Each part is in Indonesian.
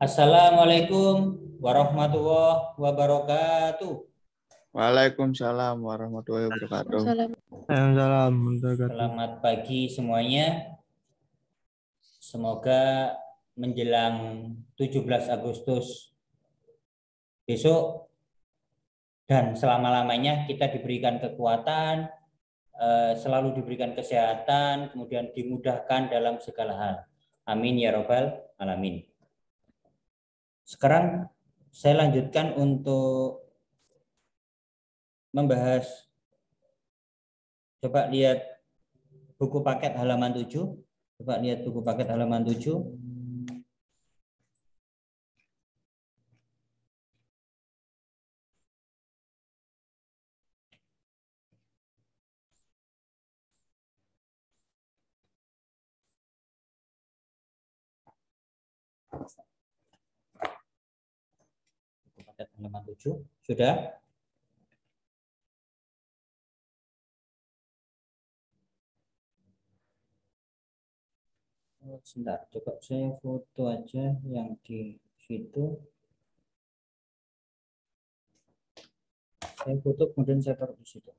Assalamualaikum warahmatullahi wabarakatuh. Waalaikumsalam warahmatullahi wabarakatuh. Waalaikumsalam. Waalaikumsalam warahmatullahi wabarakatuh. Selamat pagi semuanya. Semoga menjelang 17 Agustus besok dan selama-lamanya kita diberikan kekuatan, selalu diberikan kesehatan, kemudian dimudahkan dalam segala hal. Amin ya robbal alamin. Sekarang saya lanjutkan untuk membahas. Coba lihat buku paket halaman 7. Coba lihat buku paket halaman 7. Buku paket halaman 7. Sudah? Sebentar, coba saya foto aja yang di situ. Saya foto kemudian saya taruh di situ.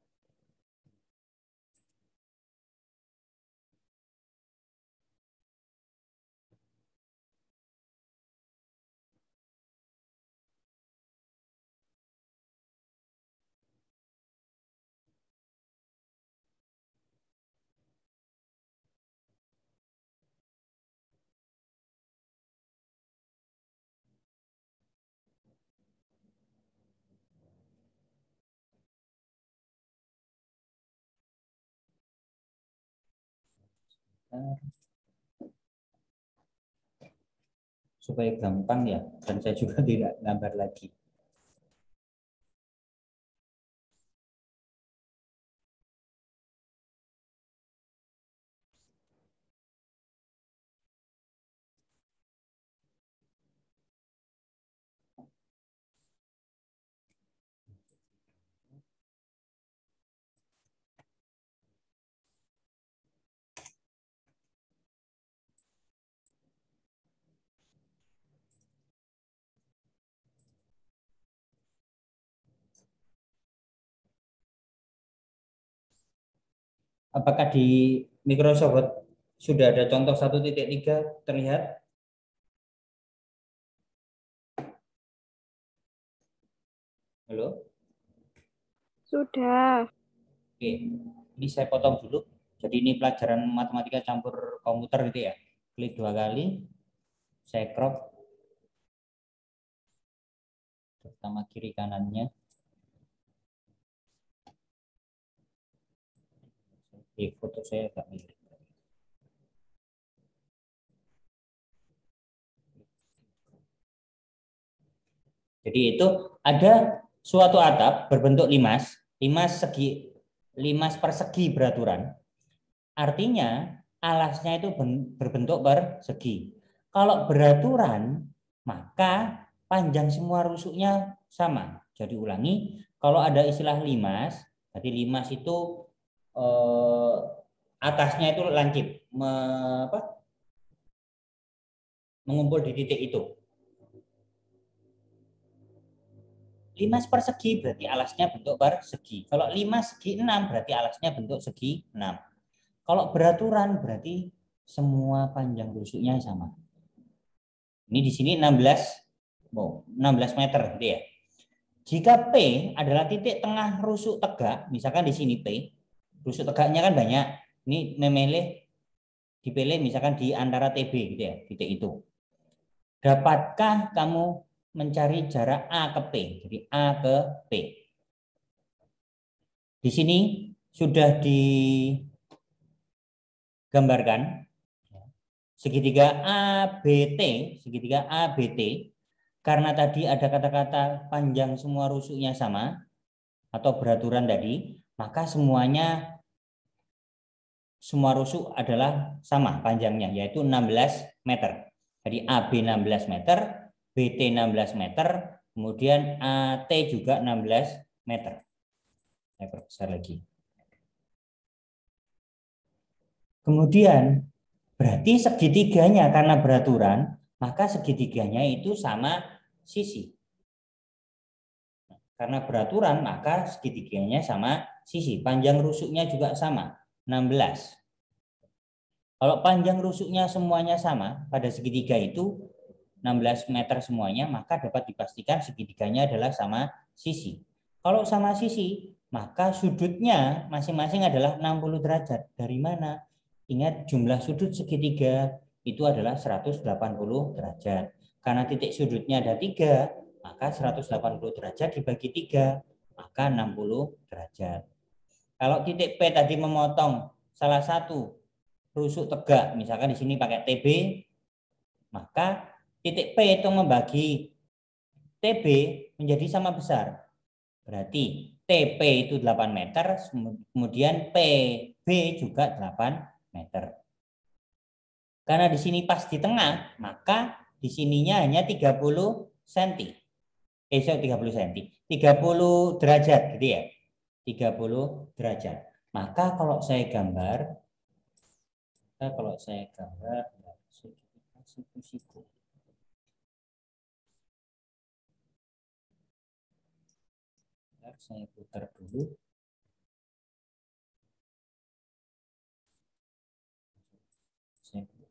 Supaya gampang ya, dan saya juga tidak gambar lagi. Apakah di Microsoft Word sudah ada contoh 1.3 terlihat? Halo? Sudah. Oke, ini saya potong dulu. Jadi ini pelajaran matematika campur komputer gitu ya. Klik 2 kali, saya crop. Pertama kiri kanannya. Di foto saya agak mirip. Jadi itu ada suatu atap berbentuk limas persegi beraturan. Artinya alasnya itu berbentuk persegi. Kalau beraturan, maka panjang semua rusuknya sama. Jadi ulangi, kalau ada istilah limas, berarti limas itu atasnya itu lancip, mengumpul di titik itu. Limas persegi berarti alasnya bentuk persegi. Kalau 5/6 berarti alasnya bentuk segi 6. Kalau beraturan berarti semua panjang rusuknya sama. Ini di sini 16 meter gitu ya. Jika P adalah titik tengah rusuk tegak, misalkan di sini P, rusuk tegaknya kan banyak. Ini dipilih misalkan di antara TB gitu ya, titik itu. Dapatkah kamu mencari jarak A ke P? Jadi A ke P. Di sini sudah digambarkan segitiga ABT, karena tadi ada kata-kata panjang semua rusuknya sama atau beraturan tadi, maka semua rusuk adalah sama panjangnya, yaitu 16 meter. Jadi AB 16 meter, BT 16 meter, kemudian AT juga 16 meter. Saya perbesar lagi. Kemudian berarti segitiganya karena beraturan, maka segitiganya itu sama sisi. Karena beraturan, maka segitiganya sama sisi. Panjang rusuknya juga sama, 16. Kalau panjang rusuknya semuanya sama, pada segitiga itu 16 meter semuanya, maka dapat dipastikan segitiganya adalah sama sisi. Kalau sama sisi, maka sudutnya masing-masing adalah 60 derajat. Dari mana? Ingat, jumlah sudut segitiga itu adalah 180 derajat. Karena titik sudutnya ada 3, maka 180 derajat dibagi 3, maka 60 derajat. Kalau titik P tadi memotong salah satu rusuk tegak, misalkan di sini pakai TB, maka titik P itu membagi TB menjadi sama besar. Berarti TP itu 8 meter, kemudian PB juga 8 meter. Karena di sini pas di tengah, maka di sininya hanya 30 cm. 30 cm. 30 derajat gitu ya. 30 derajat. Maka kalau saya gambar siku-siku. Saya putar dulu. Saya putar.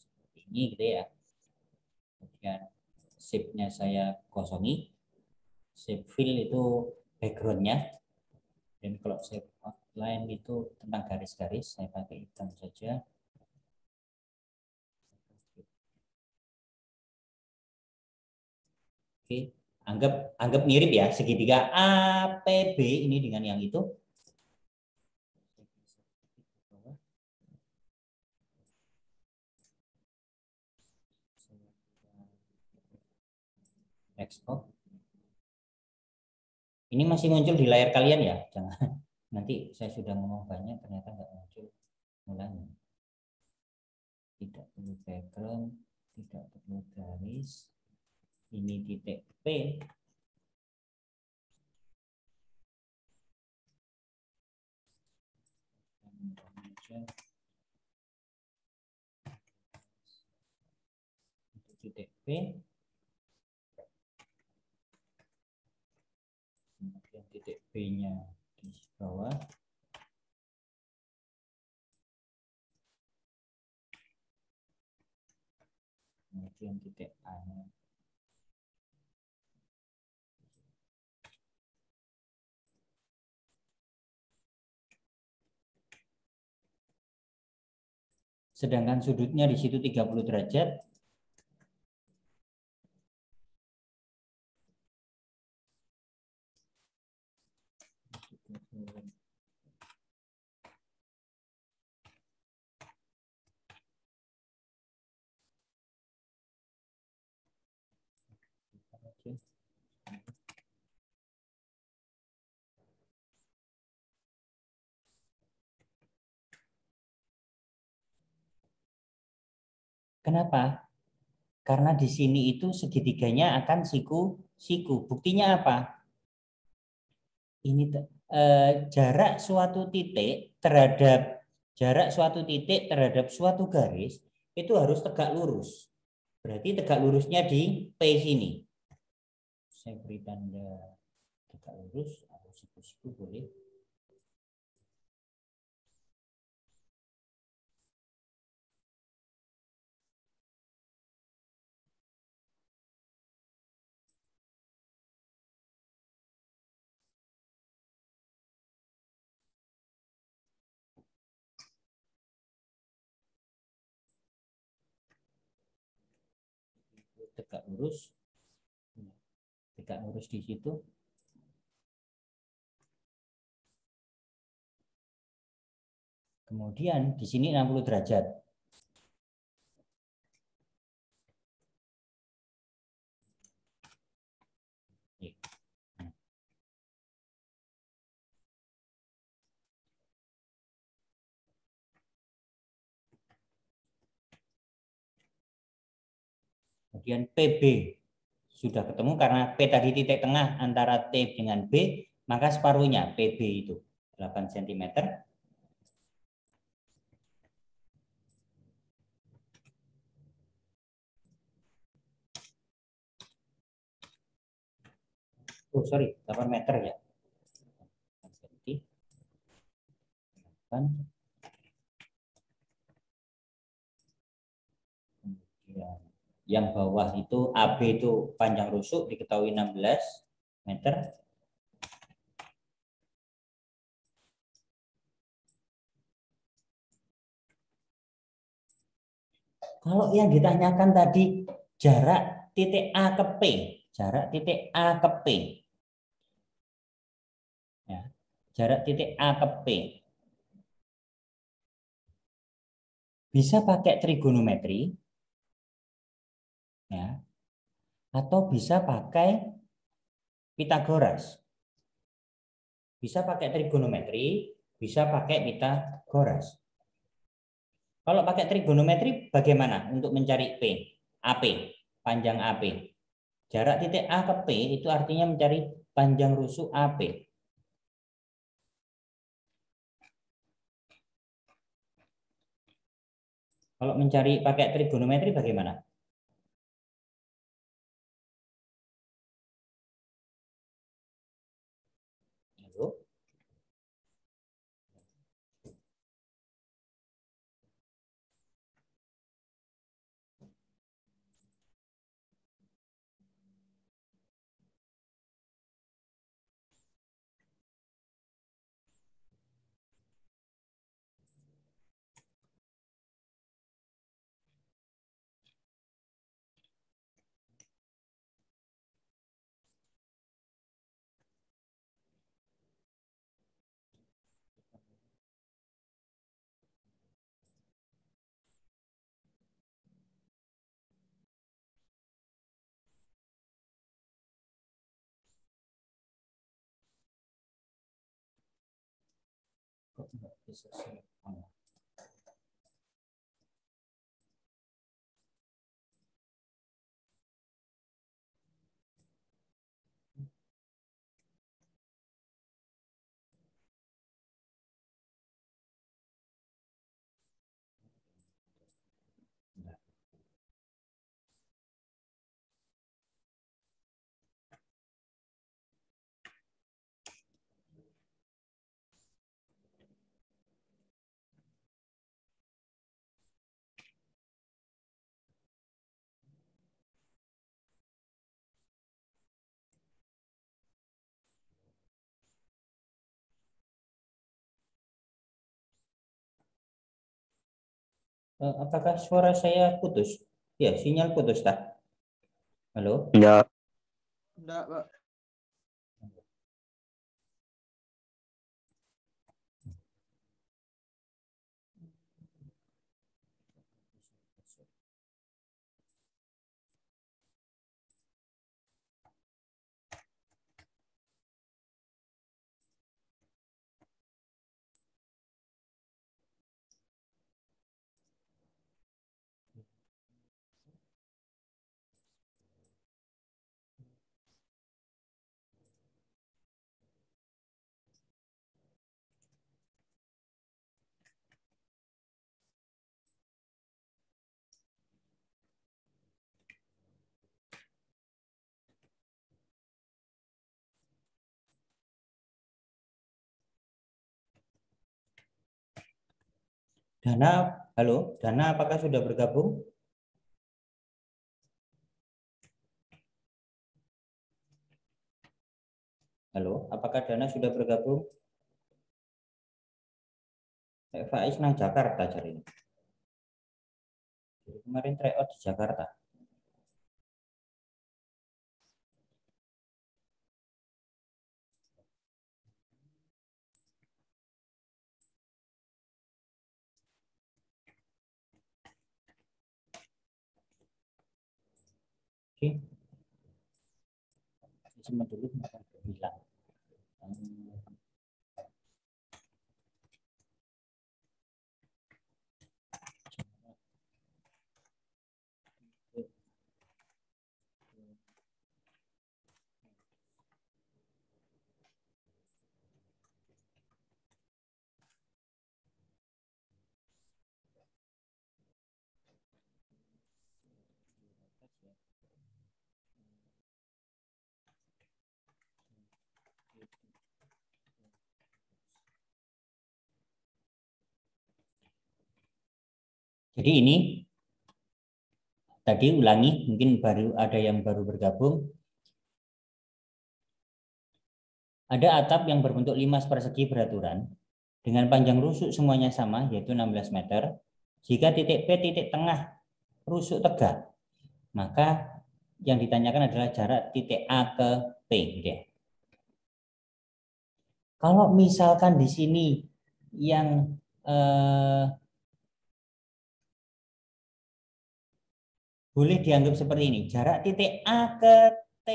Seperti ini gitu ya. Kemudian shape-nya saya kosongi. Shape fill itu background-nya. Dan kalau saya outline itu tentang garis-garis, saya pakai hitam saja. Oke, anggap mirip ya, segitiga APB ini dengan yang itu. Export. Ini masih muncul di layar kalian ya, jangan nanti saya sudah ngomong banyak ternyata nggak muncul mulanya. Tidak perlu background, tidak perlu garis. Ini titik P. Titik P. Kemudian titik B-nya di bawah. Kemudian titik A-nya. Sedangkan sudutnya di situ 30 derajat. Kenapa? Karena di sini itu segitiganya akan siku-siku. Buktinya apa? Ini jarak suatu titik terhadap suatu garis itu harus tegak lurus. Berarti tegak lurusnya di P sini. Saya beri tanda tegak lurus atau siku-siku boleh. Tegak lurus di situ. Kemudian di sini 60 derajat. Kemudian PB sudah ketemu karena P tadi titik tengah antara T dengan B, maka separuhnya PB itu 8 cm. Oh, sorry, 8 meter ya. Jadi, kan kemudian yang bawah itu AB itu panjang rusuk diketahui 16 meter. Kalau yang ditanyakan tadi jarak titik A ke P, jarak titik A ke P, ya, jarak titik A ke P, bisa pakai trigonometri, ya, atau bisa pakai Pitagoras. Bisa pakai trigonometri, bisa pakai Pitagoras. Kalau pakai trigonometri bagaimana untuk mencari P? AP, panjang AP. Jarak titik A ke P itu artinya mencari panjang rusuk AP. Kalau mencari pakai trigonometri bagaimana? Halo? Kok nggak bisa sih? Apakah suara saya putus? Ya, sinyal putus tak? Halo? Enggak. Enggak, Pak. Dana, halo, Dana apakah sudah bergabung? Halo, apakah Dana sudah bergabung? Faiz nang Jakarta cari ini. Jadi kemarin tryout di Jakarta. Oke, simpan dulu akan hilang. Jadi ini tadi ulangi, mungkin baru ada yang baru bergabung. Ada atap yang berbentuk limas persegi beraturan dengan panjang rusuk semuanya sama, yaitu 16 meter. Jika titik P titik tengah rusuk tegak, maka yang ditanyakan adalah jarak titik A ke P. Gitu ya. Kalau misalkan di sini yang boleh dianggap seperti ini, jarak titik A ke T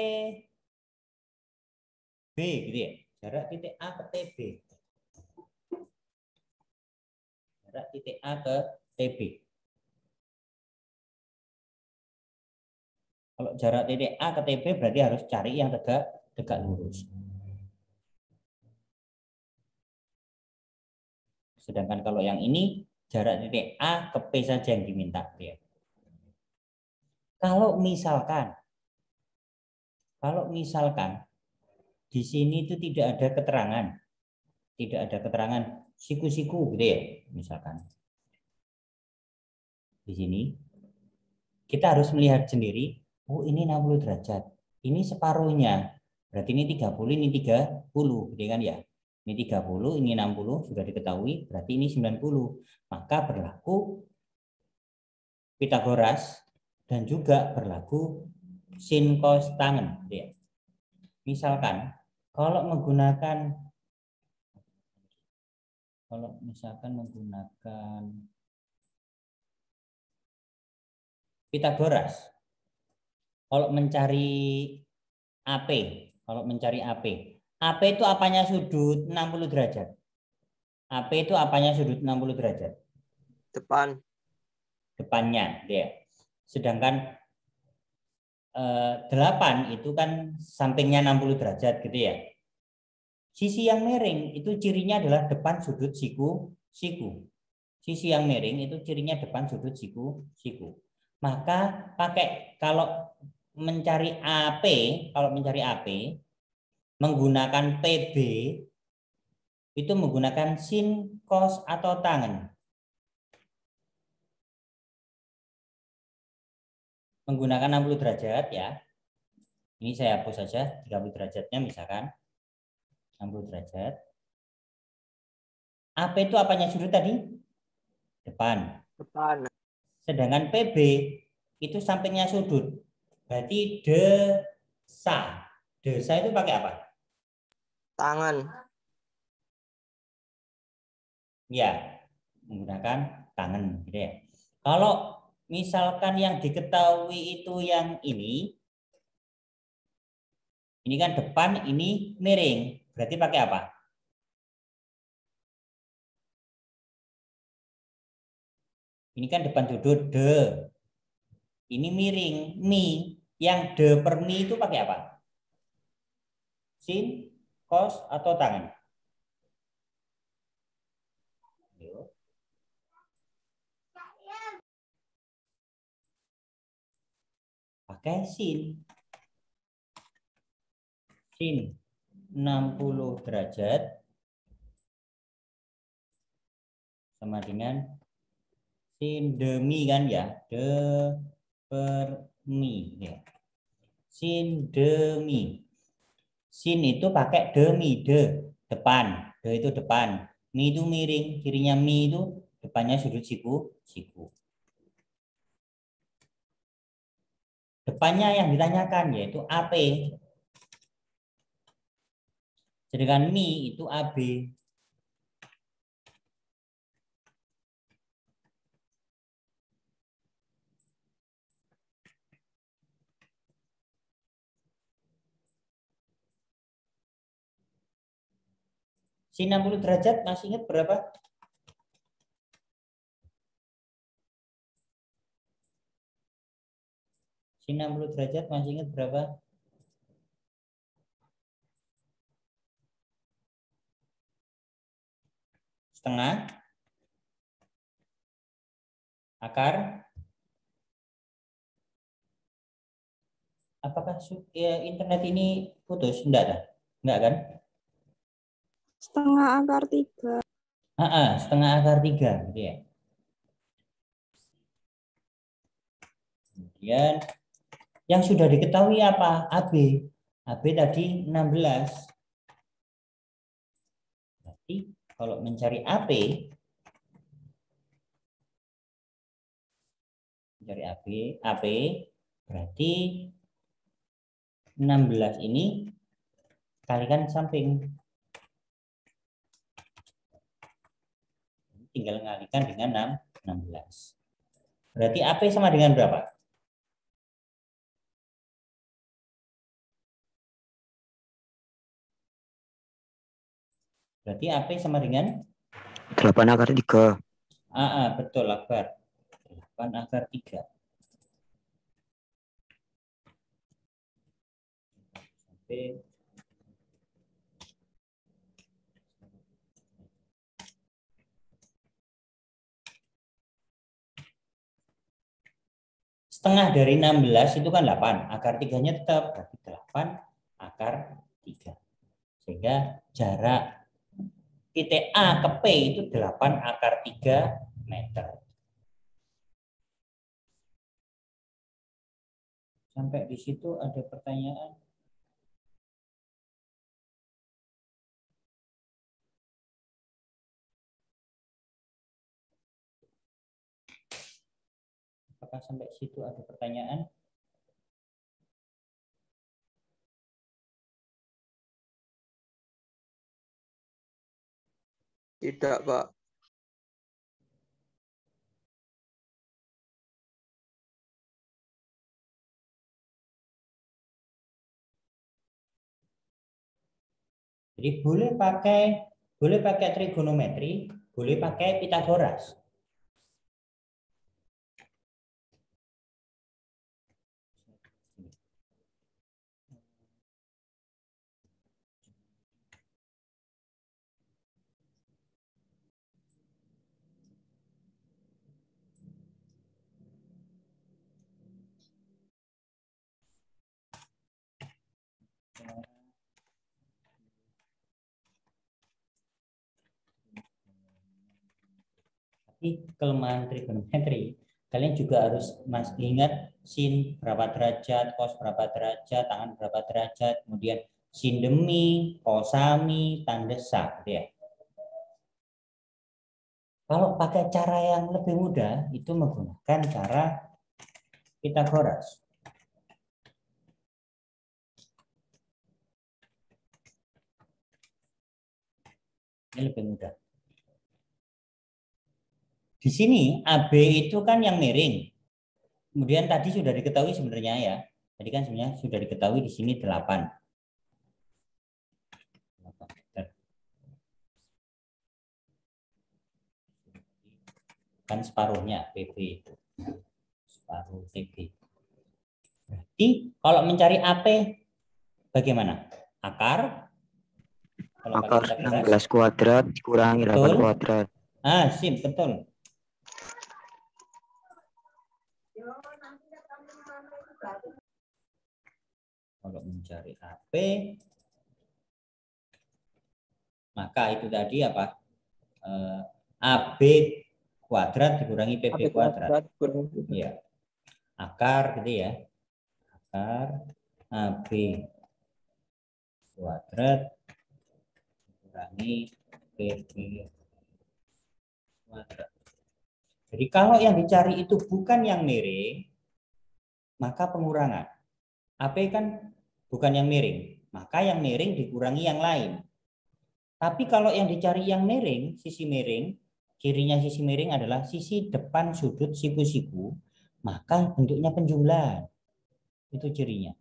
B, gitu ya. Jarak titik A ke TB. Jarak titik A ke TB. Kalau jarak titik A ke TB berarti harus cari yang tegak lurus. Sedangkan kalau yang ini jarak titik A ke P saja yang diminta. Ya. Kalau misalkan di sini itu tidak ada keterangan siku-siku gitu ya, misalkan. Di sini kita harus melihat sendiri, oh ini 60 derajat. Ini separuhnya. Berarti ini 30, ini 30, gitu kan ya. Ini 30, ini 60 sudah diketahui, berarti ini 90. Maka berlaku Pitagoras dan juga berlaku sin cos tangen. Ya. Misalkan kalau misalkan menggunakan Pitagoras, kalau mencari AP, AP itu apanya sudut 60 derajat? AP itu apanya sudut 60 derajat? Depannya, ya. Sedangkan 8 itu kan sampingnya 60 derajat gitu ya. Sisi yang miring itu cirinya adalah depan sudut siku. Sisi yang miring itu cirinya depan sudut siku. Maka kalau mencari AP menggunakan PB itu menggunakan sin, cos atau tangen. Menggunakan 60 derajat ya. Ini saya hapus saja 30 derajatnya misalkan 60 derajat. AP itu apanya sudut tadi? Depan. Sedangkan PB itu sampingnya sudut. Berarti desa. Desa itu pakai apa? Tangan. Ya, menggunakan tangan gitu ya. Kalau misalkan yang diketahui itu yang ini kan depan, ini miring. Berarti pakai apa? Ini kan depan sudut de. Ini miring, mi. Yang de per mi itu pakai apa? Sin, cos atau tangan? Pakai sin. Sin 60 derajat sama dengan sin demi kan ya, de per mi ya. Sin demi. Sin itu pakai demi, depan, de itu depan, mi itu miring, kirinya mi itu depannya sudut siku. Depannya yang ditanyakan yaitu AP. Sedangkan mi itu AB. Sin 60 derajat masih ingat berapa? Sin 60 derajat masih ingat berapa? Setengah akar. Apakah internet ini putus? Enggak kan? Setengah akar 3. Setengah akar 3 gitu ya. Kemudian yang sudah diketahui apa? AB. AB tadi 16. Berarti kalau mencari AP, AP berarti 16 ini kalikan samping. Tinggal ngalikan dengan 16. Berarti AP sama dengan berapa? Berarti AP sama dengan 8/3. betul, akar. 8/3. Sampai setengah dari 16 itu kan 8. Akar 3-nya tetap berarti 8/3. Sehingga jarak titik A ke P itu 8/3 meter. Sampai di situ ada pertanyaan? Apakah sampai situ ada pertanyaan? Tidak, Pak. Jadi boleh pakai trigonometri, boleh pakai Pitagoras. Tapi kelemahan trigonometri, kalian juga harus ingat sin berapa derajat, cos berapa derajat, tangan berapa derajat, kemudian sin demi, kosami, tanda sa, gitu ya. Kalau pakai cara yang lebih mudah, itu menggunakan cara Pitagoras. Ini lebih mudah. Di sini AB itu kan yang miring. Kemudian tadi sudah diketahui sebenarnya ya. Tadi kan sebenarnya sudah diketahui di sini 8. Kan separuhnya PB itu. Separuh PB. Berarti kalau mencari AP bagaimana? Akar. Kalau Akar pakai 16 kuadrat dikurangi 8 betul. kuadrat. Sip, betul. Kalau mencari AP, maka itu tadi apa? AB kuadrat dikurangi PB kuadrat. Iya. Akar gitu ya. Akar AB kuadrat dikurangi PB kuadrat. Jadi kalau yang dicari itu bukan yang miring, maka pengurangan. AP kan bukan yang miring, maka yang miring dikurangi yang lain. Tapi kalau yang dicari yang miring, sisi miring, cirinya sisi miring adalah sisi depan sudut siku-siku, maka bentuknya penjumlahan. Itu cirinya.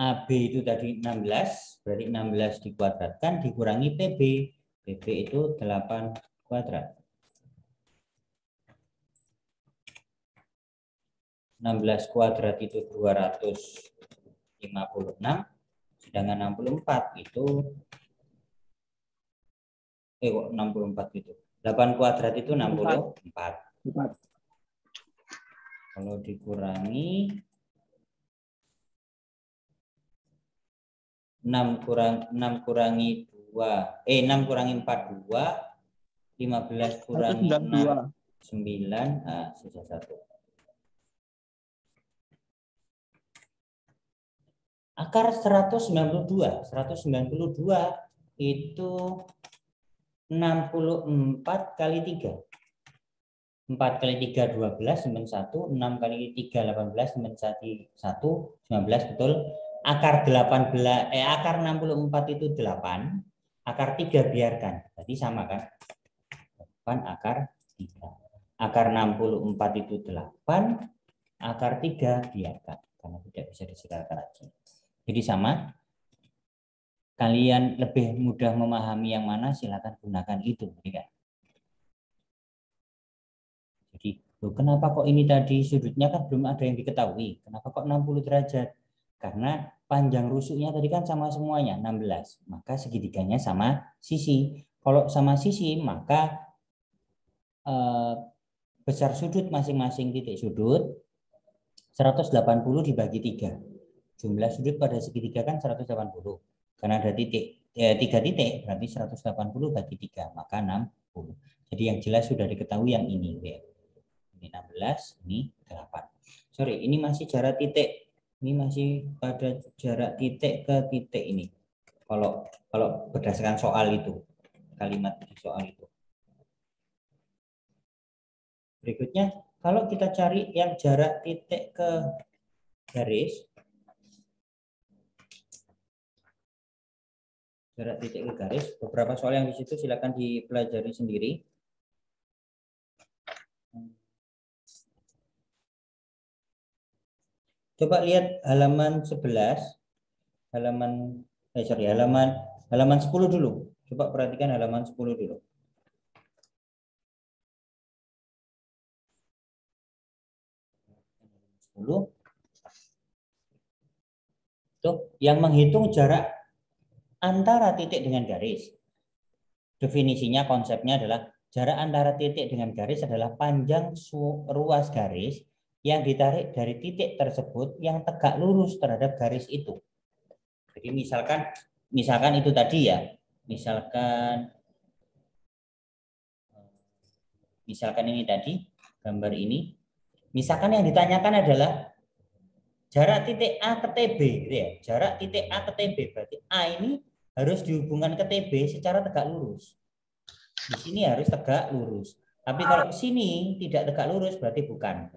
AB itu tadi 16, berarti 16 dikuadratkan dikurangi PB. PB itu 8 kuadrat. 16 kuadrat itu 256, sedangkan 64 itu kok 64 itu 8 kuadrat itu 64. 4. Kalau dikurangi 6 kurangi 4 2, 15 kurangi 6 9, sisa 1. Akar 192 itu 64 kali 3. 4 kali 3 12 9 1, 6 kali 3 18 9 1 19, betul. Akar 64 itu 8. Akar 3 biarkan. Berarti sama kan? 8 akar 3. Akar 64 itu 8, akar 3 biarkan karena tidak bisa disederhanakan lagi. Jadi sama. Kalian lebih mudah memahami yang mana, silakan gunakan itu, ya. Jadi, kenapa kok ini tadi sudutnya kan belum ada yang diketahui? Kenapa kok 60 derajat? Karena panjang rusuknya tadi kan sama semuanya, 16. Maka segitiganya sama sisi. Kalau sama sisi, maka besar sudut masing-masing titik sudut 180 dibagi 3. Jumlah sudut pada segitiga kan 180. Karena ada 3 titik, berarti 180 bagi 3, maka 60. Jadi yang jelas sudah diketahui yang ini. Ini 16, ini 8. Sorry, ini masih jarak titik. Ini masih pada jarak titik ke titik ini. Kalau berdasarkan soal itu, kalimat di soal itu. Berikutnya, kalau kita cari yang jarak titik ke garis, beberapa soal yang di situ silakan dipelajari sendiri. Coba lihat halaman 11, halaman 10 dulu. Coba perhatikan halaman 10 dulu. Tuh, yang menghitung jarak antara titik dengan garis. Definisinya, konsepnya adalah jarak antara titik dengan garis adalah panjang ruas garis yang ditarik dari titik tersebut yang tegak lurus terhadap garis itu. Jadi misalkan itu tadi ya, misalkan ini tadi, gambar ini. Misalkan yang ditanyakan adalah jarak titik A ke TB, gitu ya. Jarak titik A ke TB, berarti A ini harus dihubungkan ke TB secara tegak lurus. Di sini harus tegak lurus. Tapi kalau ke sini tidak tegak lurus, berarti bukan.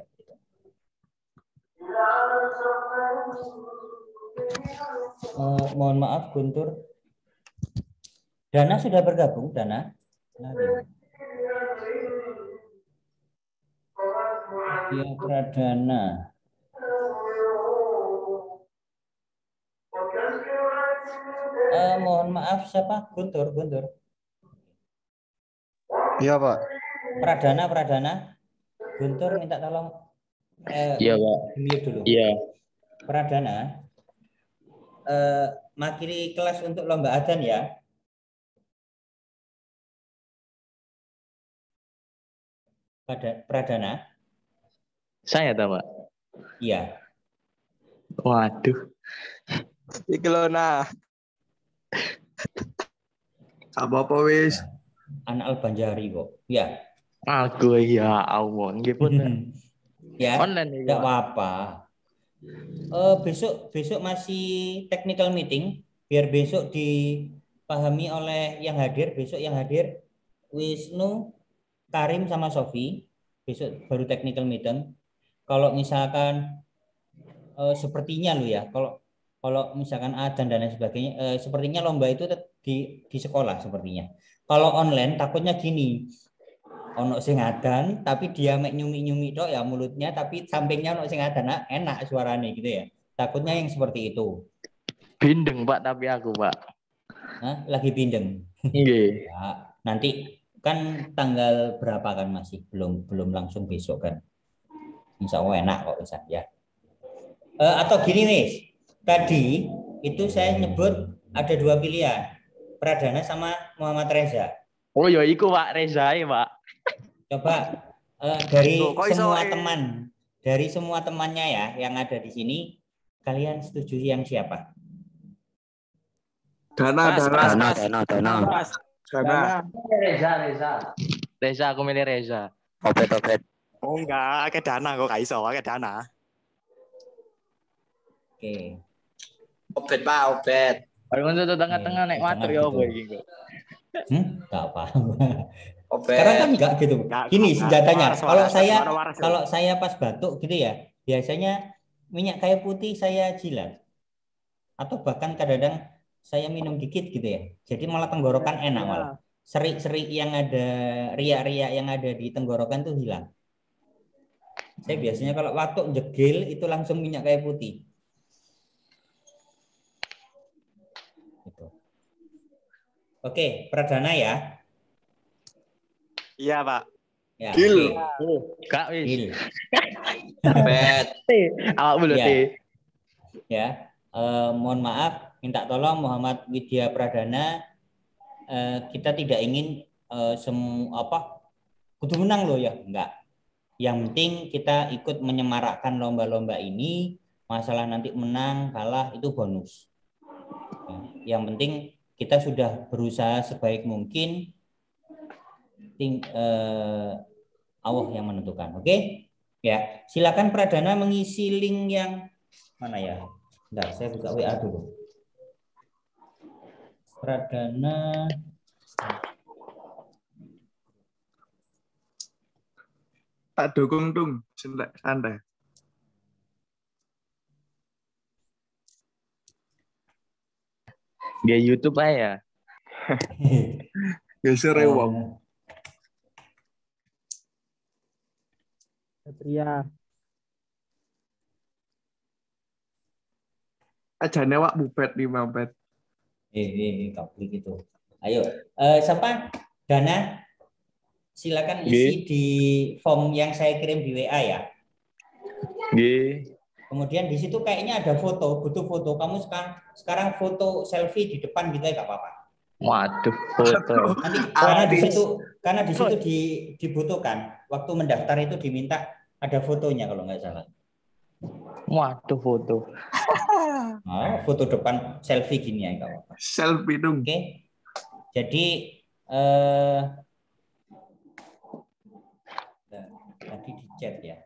Mohon maaf, Guntur. Dana sudah bergabung, Dana? Ya, Pradana. Mohon maaf, siapa? Guntur. Iya, Pak. Pradana. Guntur minta tolong. Iya, Pak. Mute dulu. Iya. Pradana. Makili kelas untuk lomba adzan ya. Pradana. Saya tahu, Pak. Iya. Waduh. Ikelona. Apa wis? Anak Al-Banjari kok. Ya. Aku ya Allah, nggih pun. Ya. Online Enggak apa-apa. Besok masih technical meeting, biar besok dipahami oleh yang hadir. Besok yang hadir Wisnu, Karim sama Sofi. Besok baru technical meeting. Kalau misalkan sepertinya lo ya, kalau misalkan adzan dan lain sebagainya, sepertinya lomba itu di sekolah sepertinya. Kalau online takutnya gini, ono sing adzan tapi dia mek nyumi-nyumi tok ya mulutnya, tapi sampingnya ono sing adzan enak suaranya gitu ya. Takutnya yang seperti itu. Bindeng, Pak, tapi aku, Pak. Lagi bindeng. Nggih. Ya, nanti kan tanggal berapa kan masih belum langsung besok kan. Insya Allah enak kok bisa ya. Atau gini nih, tadi itu saya nyebut ada 2 pilihan, Pradana sama Muhammad Reza. Oh ya iku Pak Reza Pak. Coba dari Loh, kok iso, dari semua temannya ya yang ada di sini, kalian setuju yang siapa? Dana. Reza aku milih Reza. Opet. Oh enggak, ke Dana kok gak iso, ke Dana. Oke. Opet, Pak, opet. Kalau untuk tengah-tengah naik motor ya apa iki kok. Nggak apa. Opet. Sekarang kan enggak gitu. Gini senjatanya. Waras. Kalau saya pas batuk gitu ya, biasanya minyak kayu putih saya jilat. Atau bahkan kadang-kadang saya minum dikit gitu ya. Jadi malah tenggorokan enak malah. Seri-seri yang ada, riak-riak yang ada di tenggorokan tuh hilang. Saya biasanya kalau batuk jegil itu langsung minyak kayu putih. Gitu. Oke, Pradana ya. Iya, Pak. Ya, Deal. oke. Kak wis. Deal. Opet. Awak belum Ya. teh. Ya, mohon maaf, minta tolong Muhammad Widya Pradana, kita tidak ingin kudu menang loh ya, enggak. Yang penting kita ikut menyemarakkan lomba-lomba ini, masalah nanti menang kalah itu bonus. Ya, yang penting kita sudah berusaha sebaik mungkin, Allah yang menentukan. Oke? Ya, silakan Pradana mengisi link yang mana ya? Bentar, saya buka WA dulu. Pradana. Tak dukung dong, santai. Dia YouTube aja. Geser wong. Satria. Ajane wak bupet 5 pet. Kaplik itu. Ayo, siapa? Dana, silakan isi di form yang saya kirim di WA ya. Nggih. Kemudian di situ kayaknya ada foto, butuh foto. Kamu sekarang foto selfie di depan gitu ya, nggak apa-apa. Waduh, foto. Nanti karena di situ dibutuhkan. Waktu mendaftar itu diminta ada fotonya kalau nggak salah. Waduh, foto. Foto depan selfie gini ya, nggak apa-apa. Selfie dong. Oke. Jadi tadi di chat ya.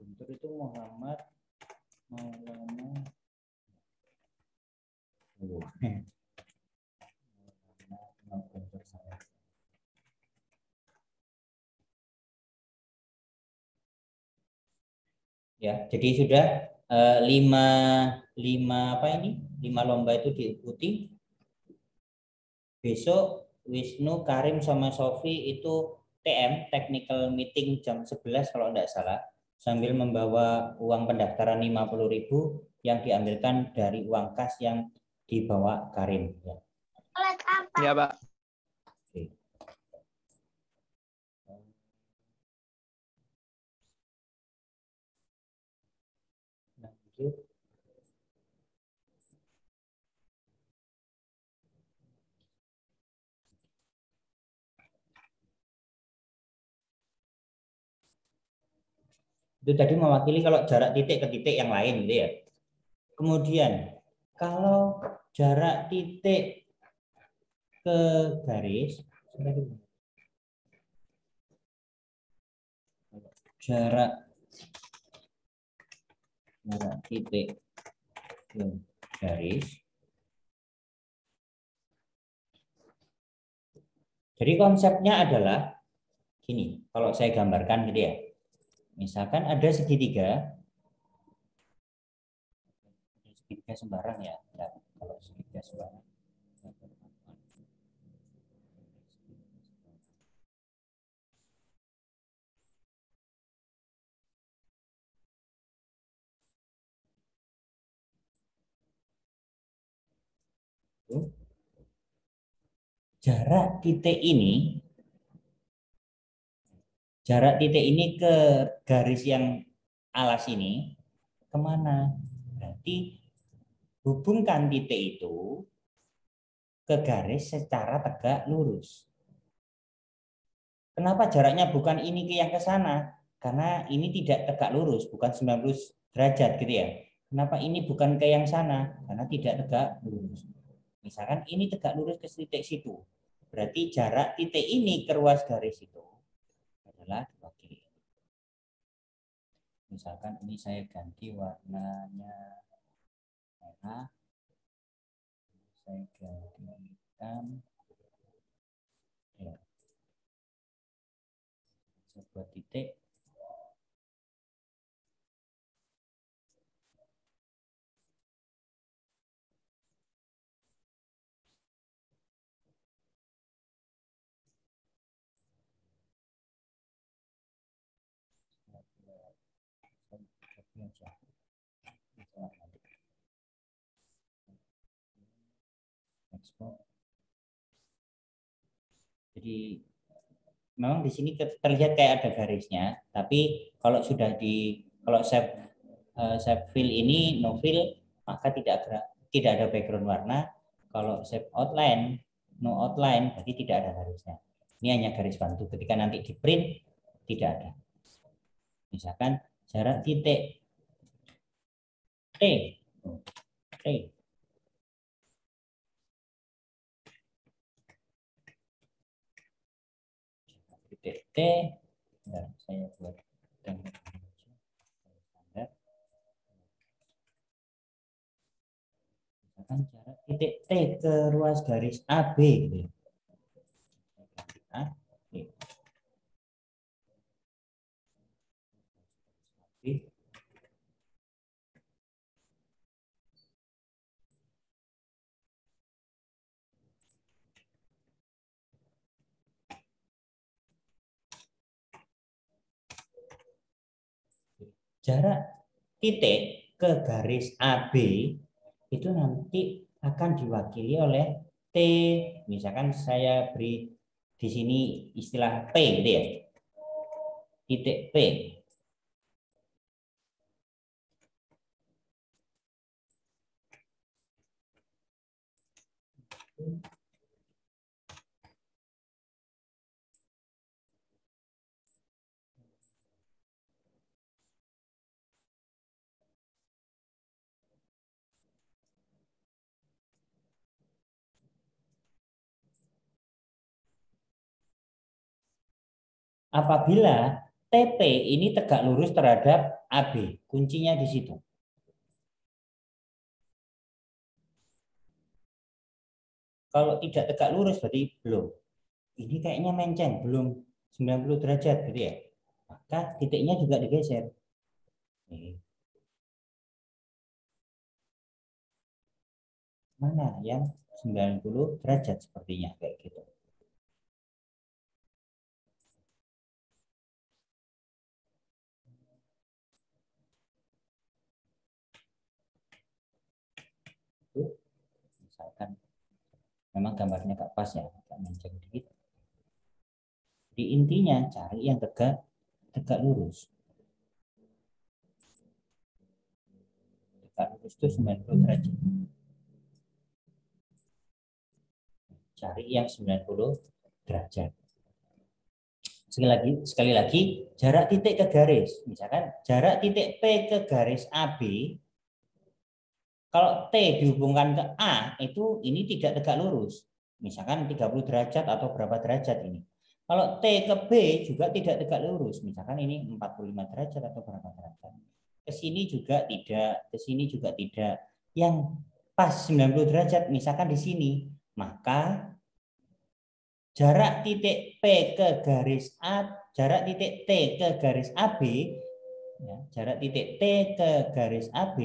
Guntur itu Muhammad Maulana. Ya, jadi sudah 5 lomba itu diikuti. Besok Wisnu, Karim sama Sofi itu TM, technical meeting jam 11 kalau tidak salah, sambil membawa uang pendaftaran 50.000 yang diambilkan dari uang kas yang dibawa Karim. Ya. Iya, Pak. Oke. Lanjut. Itu tadi mewakili kalau jarak titik ke titik yang lain gitu ya. Kemudian kalau jarak titik ke garis, jarak titik ke garis. Jadi konsepnya adalah Gini, kalau saya gambarkan gitu ya. Misalkan ada segitiga. Segitiga sembarang ya. Nah, kalau segitiga sembarang. Jarak titik ini ke garis yang alas ini kemana? Berarti hubungkan titik itu ke garis secara tegak lurus. Kenapa jaraknya bukan ini ke yang ke sana? Karena ini tidak tegak lurus, bukan 90 derajat gitu ya. Kenapa ini bukan ke yang sana? Karena tidak tegak lurus. Misalkan ini tegak lurus ke titik situ. Berarti jarak titik ini ke ruas garis itu adalah diwakili. Misalkan ini saya ganti warnanya merah. Saya ganti hitam. Ya. Saya buat titik. Jadi memang di sini terlihat kayak ada garisnya, tapi kalau sudah kalau shape fill ini no fill, maka tidak ada background warna. Kalau shape outline no outline, berarti tidak ada garisnya. Ini hanya garis bantu. Ketika nanti di print tidak ada. Misalkan jarak titik T, titik T, ya, saya buat standar. Misalkan jarak titik T ke ruas garis AB, gitu. Jarak titik ke garis AB itu nanti akan diwakili oleh T. Misalkan saya beri di sini istilah P gitu ya. Titik P. Apabila TP ini tegak lurus terhadap AB, kuncinya di situ. Kalau tidak tegak lurus berarti belum. Ini kayaknya menceng, belum 90 derajat gitu ya. Maka titiknya juga digeser. Mana yang 90 derajat sepertinya kayak gitu. Misalkan memang gambarnya gak pas ya, agak menceng dikit. Di intinya cari yang tegak lurus. Tegak lurus itu 90 derajat. Cari yang 90 derajat. Sekali lagi jarak titik ke garis. Misalkan jarak titik P ke garis AB, kalau T dihubungkan ke A, itu ini tidak tegak lurus. Misalkan 30 derajat atau berapa derajat ini. Kalau T ke B juga tidak tegak lurus. Misalkan ini 45 derajat atau berapa derajat. Ke sini juga tidak, ke sini juga tidak. Yang pas 90 derajat, misalkan di sini, maka jarak titik P ke garis A, jarak titik T ke garis AB, ya, jarak titik T ke garis AB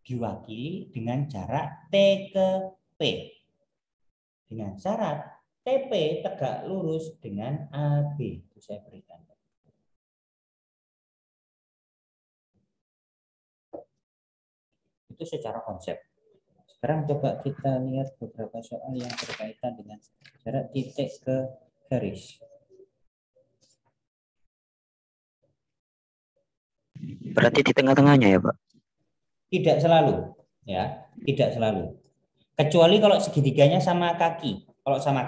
diwakili dengan jarak T ke P. Dengan syarat TP tegak lurus dengan AB. Itu saya berikan. Itu secara konsep. Sekarang coba kita lihat beberapa soal yang berkaitan dengan jarak titik ke garis. Berarti di tengah-tengahnya ya, Pak? Tidak selalu, ya, tidak selalu. Kecuali kalau segitiganya sama kaki. Kalau sama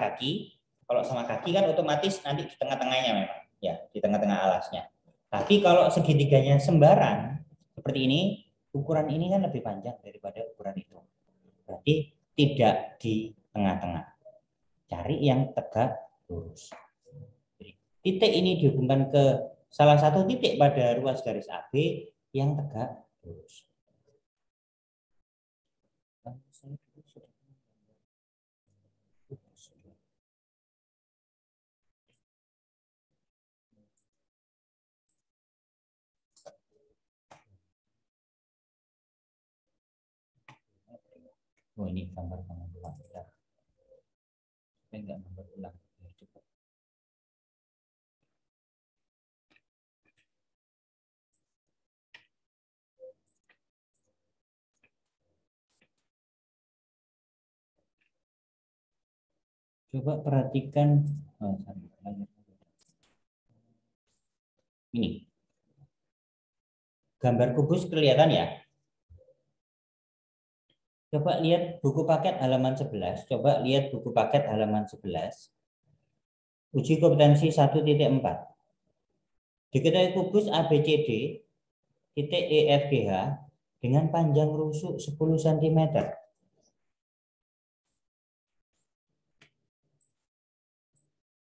kaki kan otomatis nanti di tengah-tengahnya memang, ya, di tengah-tengah alasnya. Tapi kalau segitiganya sembaran seperti ini, ukuran ini kan lebih panjang daripada ukuran itu. Berarti tidak di tengah-tengah. Cari yang tegak lurus. Jadi, titik ini dihubungkan ke salah satu titik pada ruas garis AB yang tegak lurus. Oh, ini gambar pengulang. Saya enggak gambar ulang. Cukup. Coba perhatikan ini. Gambar kubus kelihatan ya? Coba lihat buku paket halaman 11. Coba lihat buku paket halaman 11. Uji kompetensi 1.4. Diketahui kubus ABCD titik EFGH dengan panjang rusuk 10 cm.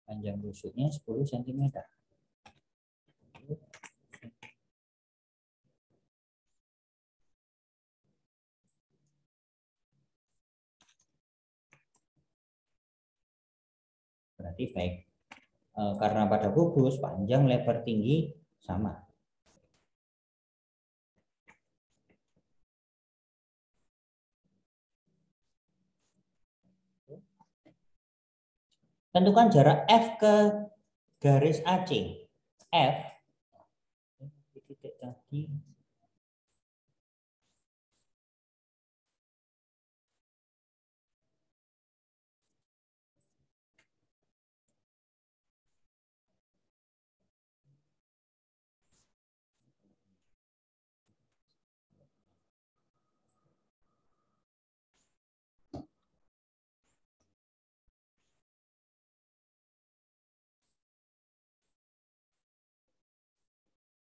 Panjang rusuknya 10 cm. Berarti baik. Karena pada kubus panjang lebar tinggi sama. Tentukan jarak F ke garis AC. F titik tadi.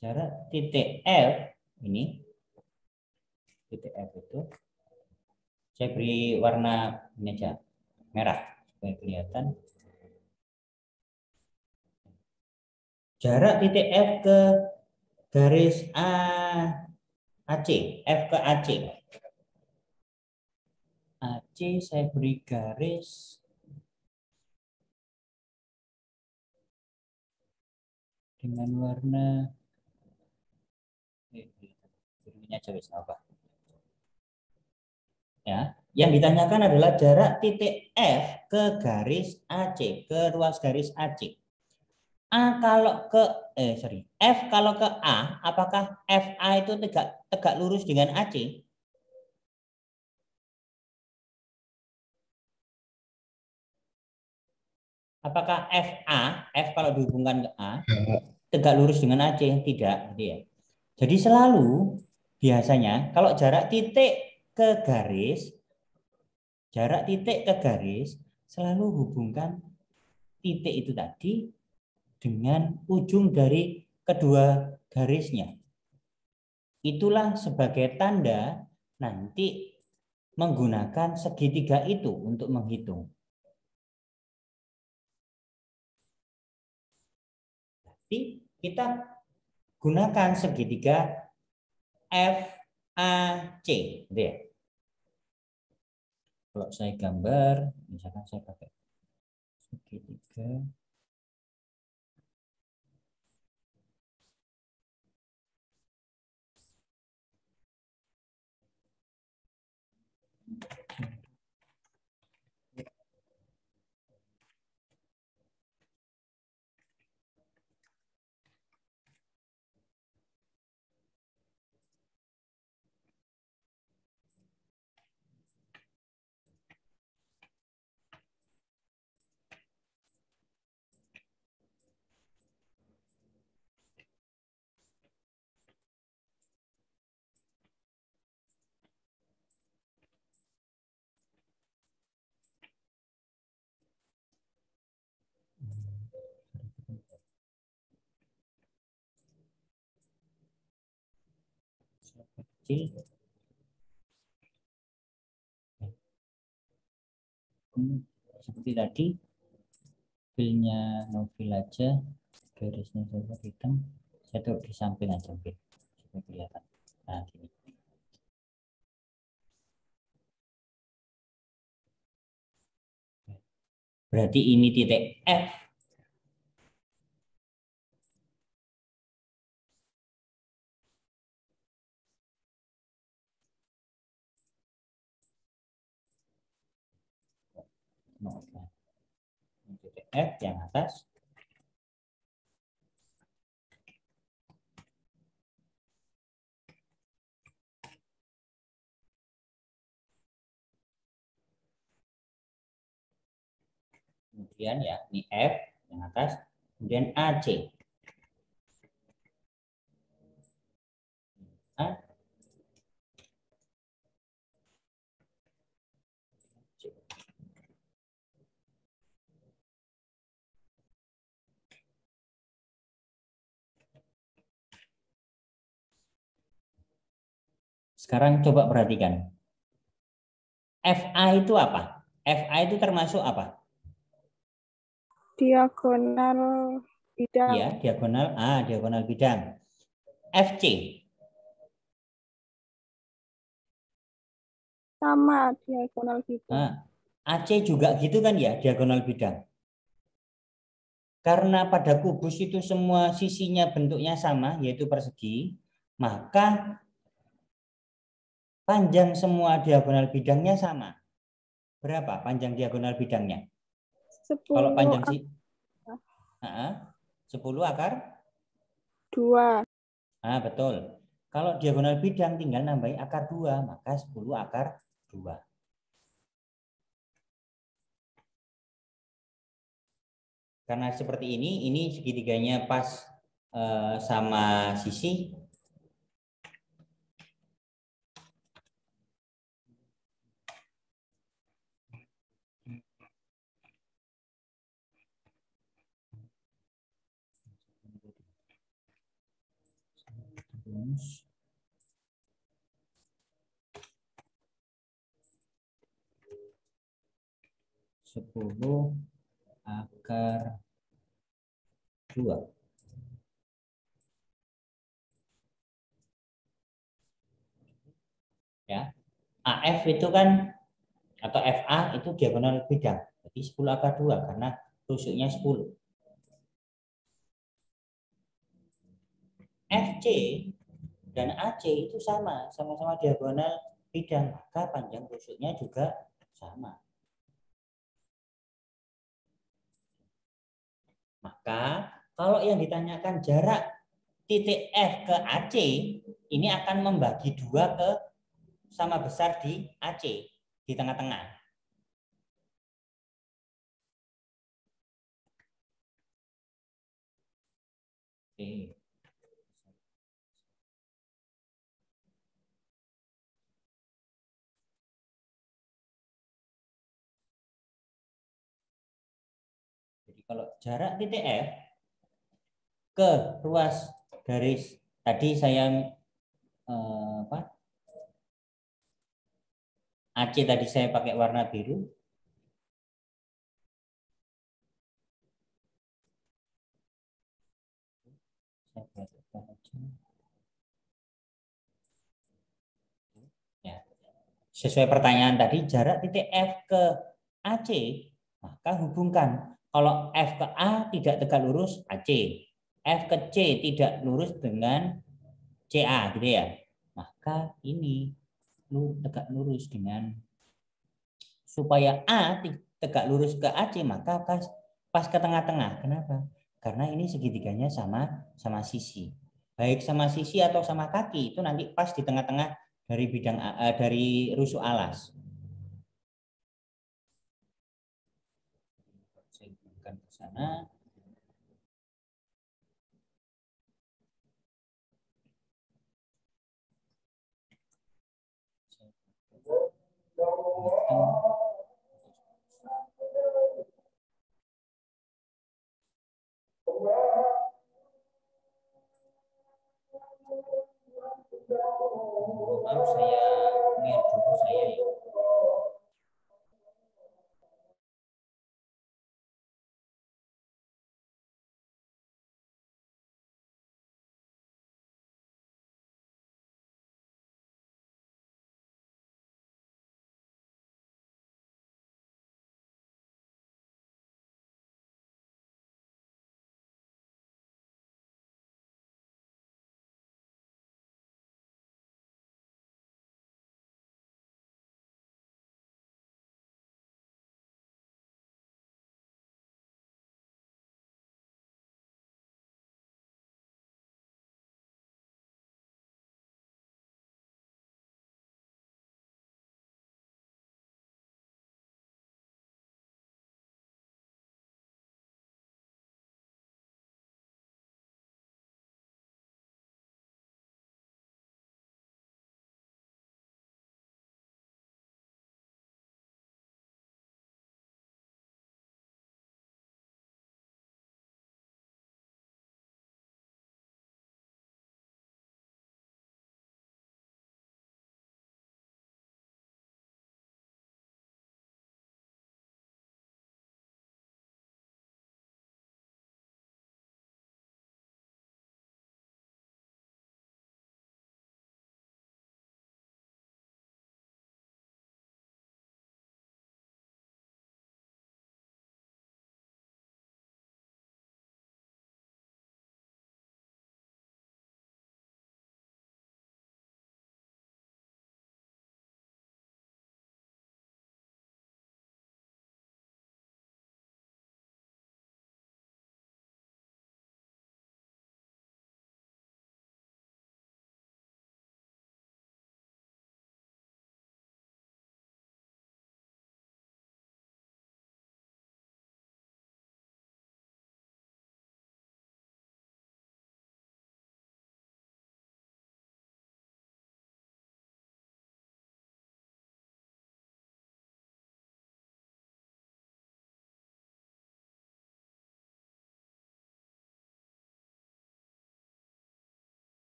Jarak titik F ini, titik F itu saya beri warna ini aja, merah supaya kelihatan. Jarak titik F ke garis AC, F ke AC. AC saya beri garis dengan warna birunya aja wis apa. Ya, yang ditanyakan adalah jarak titik F ke garis AC, ke ruas garis AC. A kalau ke F kalau ke A, apakah FA itu tegak lurus dengan AC? Apakah F kalau dihubungkan ke A tegak lurus dengan AC? Tidak, gitu ya. Jadi selalu biasanya kalau jarak titik ke garis selalu hubungkan titik itu tadi dengan ujung dari kedua garisnya. Itulah sebagai tanda nanti menggunakan segitiga itu untuk menghitung. Jadi kita gunakan segitiga FAC, gitu ya. Kalau saya gambar, misalkan saya pakai segitiga Oke. Kecil. Seperti tadi, filenya novil aja, garisnya saya hitam, saya taruh di samping aja, oke, supaya kelihatan. Nah, gini. Berarti ini titik F. Titik F yang atas. Kemudian ya, ini F yang atas, kemudian AC. A. Sekarang coba perhatikan. FA itu apa? FA itu termasuk apa? Diagonal bidang. Ya, diagonal A, diagonal bidang. FC. Sama diagonal bidang. Nah, AC juga gitu kan ya, diagonal bidang. Karena pada kubus itu semua sisinya bentuknya sama, yaitu persegi, maka panjang semua diagonal bidangnya sama. Berapa panjang diagonal bidangnya? 10 Kalau panjang sih 10 akar 2. Nah, betul. Kalau diagonal bidang tinggal nambahin akar 2, maka 10 akar 2. Karena seperti ini segitiganya pas sama sisi. Terus 10 akar 2. Ya. AF itu kan atau FA itu diagonal bidang. Jadi 10 akar 2 karena tusuknya 10. FC dan AC itu sama-sama diagonal bidang, maka panjang tusuknya juga sama. Maka kalau yang ditanyakan jarak titik F ke AC, ini akan membagi 2 ke sama besar di AC, di tengah-tengah. Oke. Jadi kalau jarak titik F ke ruas garis tadi saya AC tadi saya pakai warna biru. Ya. Sesuai pertanyaan tadi, jarak titik F ke AC, maka hubungkan Kalau F ke A tidak tegak lurus AC. F ke C tidak lurus dengan CA gitu ya. Maka ini tegak lurus dengan supaya A tegak lurus ke AC maka pas ke tengah-tengah. Kenapa? Karena ini segitiganya sama sisi. Baik sama sisi atau sama kaki itu nanti pas di tengah-tengah dari dari rusuk alas. Saya gunakan ke sana. Maaf, saya lihat dulu saya ya.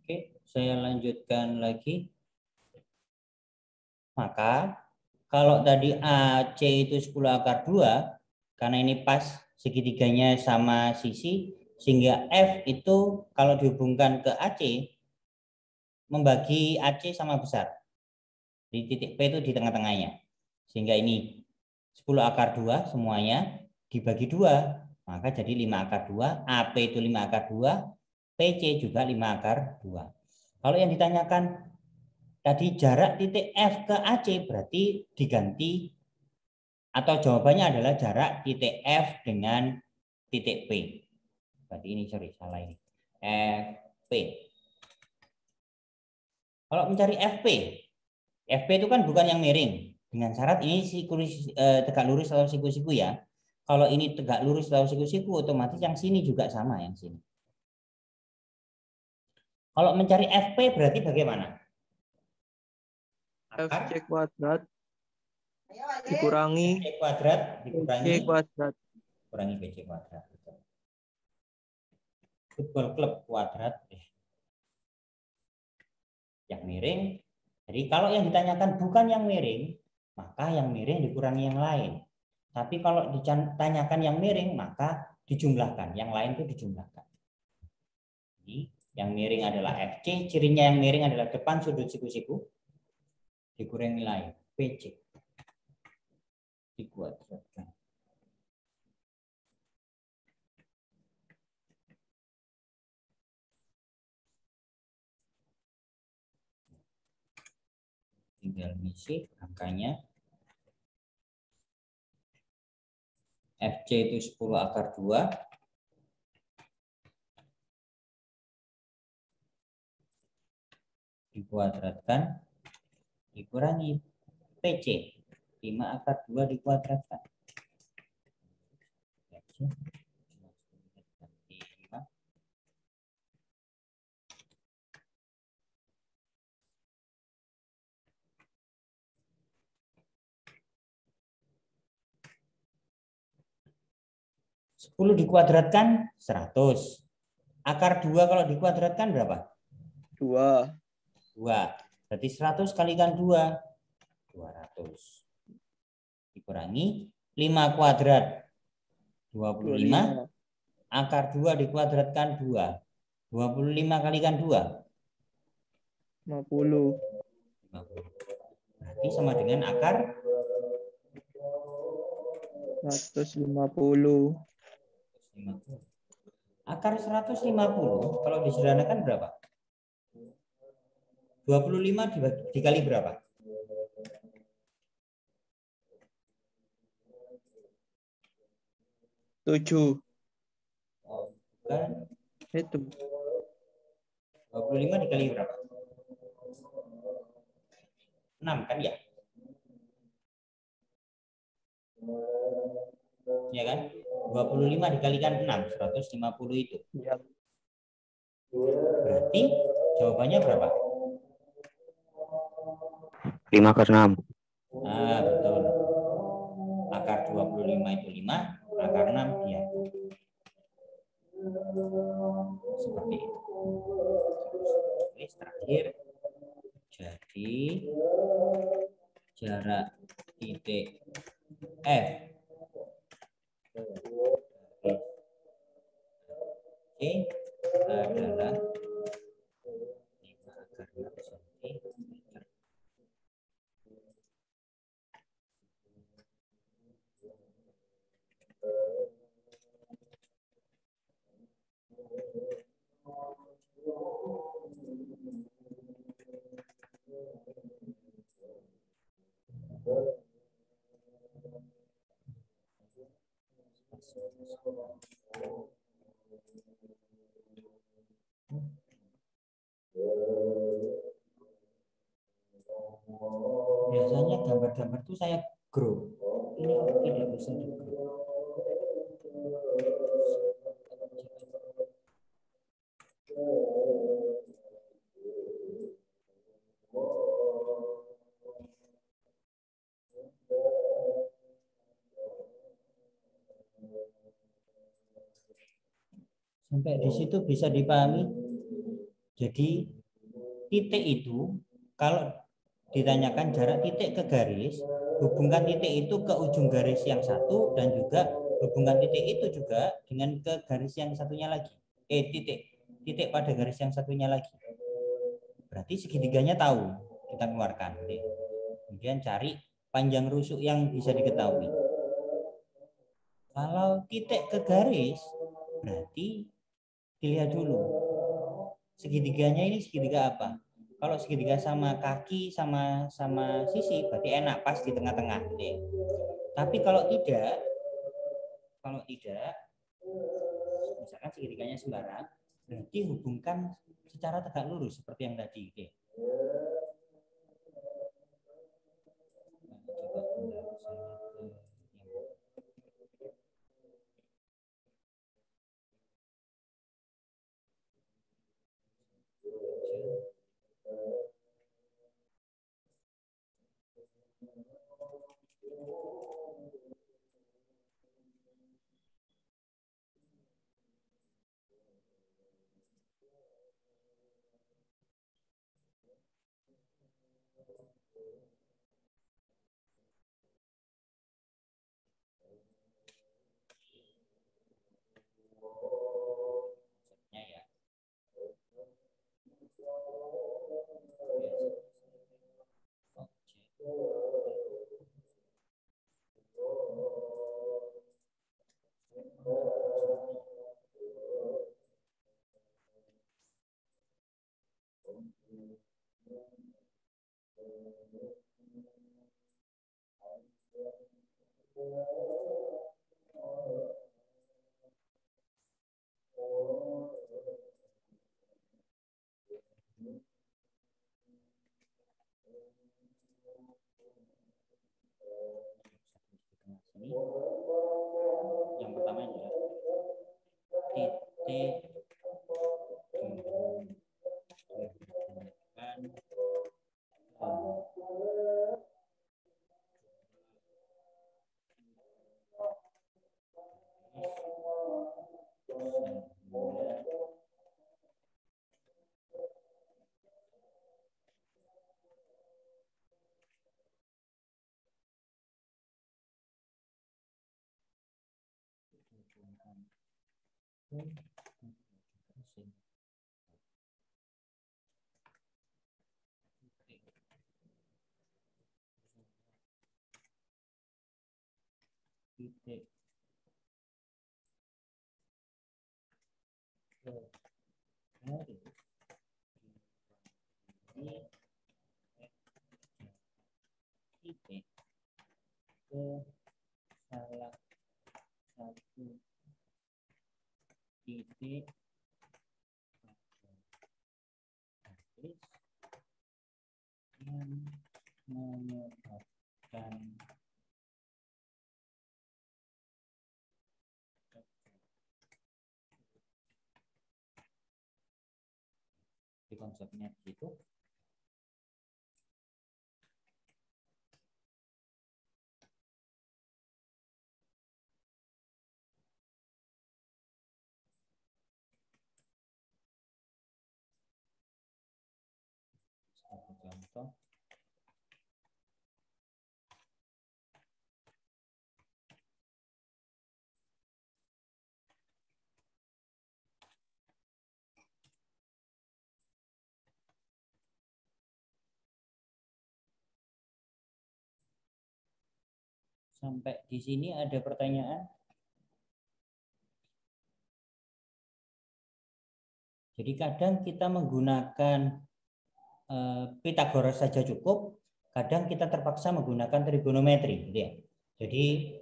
Oke, saya lanjutkan lagi. Maka kalau tadi AC itu 10 akar 2, karena ini pas segitiganya sama sisi, sehingga F itu kalau dihubungkan ke AC, membagi AC sama besar. Di titik P itu di tengah-tengahnya. Sehingga ini 10 akar 2 semuanya dibagi 2. Maka jadi 5 akar 2, AP itu 5 akar 2, PC juga 5 akar 2. Kalau yang ditanyakan tadi jarak titik F ke AC berarti diganti atau jawabannya adalah jarak titik F dengan titik P. Berarti ini salah ini. FP. Kalau mencari FP, FP itu kan bukan yang miring. Dengan syarat ini tegak lurus atau siku-siku ya. Kalau ini tegak lurus atau siku-siku, otomatis yang sini juga sama yang sini. Kalau mencari FP berarti bagaimana? FC kuadrat dikurangi FC kuadrat PC kuadrat. kurangi PC kuadrat. Football club kuadrat. Yang miring. Jadi kalau yang ditanyakan bukan yang miring, maka yang miring dikurangi yang lain. Tapi kalau ditanyakan yang miring, maka dijumlahkan. Yang lain itu dijumlahkan. Jadi, yang miring adalah FC, cirinya yang miring adalah depan sudut siku-siku, dikurangi lain, PC. Dikuadratkan. Tinggal ngisi angkanya. FC itu 10 akar 2. Dikuadratkan. Dikurangi PC. 5 akar 2 dikuadratkan. FC. 10 dikuadratkan 100. Akar 2 kalau dikuadratkan berapa? 2. 2. Berarti 100 kalikan 2. 200. Dikurangi 5 kuadrat. 25. Akar 2 dikuadratkan 2. 25 kalikan 2. 50. Berarti sama dengan akar 150. Akar 150 kalau disederhanakan berapa? 25 dikali berapa? 7. Oh, bukan. Itu 25 dikali berapa? 6 kan ya? Ya kan? 25 dikalikan 6, 150 itu. ya. Berarti jawabannya berapa? 5 akar 6. Nah, betul. Akar 25 itu 5, akar 6 dia. Seperti itu. Tulis terakhir. Jadi jarak titik F adalah 5 akar 6 cm. Biasanya gambar-gambar itu saya grow. Ini tidak bisa di grow. Sampai di situ bisa dipahami. Jadi titik itu kalau ditanyakan jarak titik ke garis, hubungkan titik itu ke ujung garis yang satu dan juga hubungkan titik itu juga dengan ke garis yang satunya lagi. Titik pada garis yang satunya lagi. Berarti segitiganya tahu, kita keluarkan. Kemudian cari panjang rusuk yang bisa diketahui. Kalau titik ke garis, berarti dilihat dulu. Segitiganya ini segitiga apa? Kalau segitiga sama kaki sama sisi, berarti enak pas di tengah-tengah. Gitu ya. Tapi kalau tidak, misalkan segitiganya sembarang, berarti hubungkan secara tegak lurus seperti yang tadi. Gitu ya. Nah, coba saya ke yang konsepnya ya. Yang pertama adalah titik titik ke garis ini titik ke salah satu titik garis yang menyebabkan di konsepnya itu sebagai contoh sampai di sini ada pertanyaan. Jadi kadang kita menggunakan Pythagoras saja cukup, kadang kita terpaksa menggunakan trigonometri, gitu ya. Jadi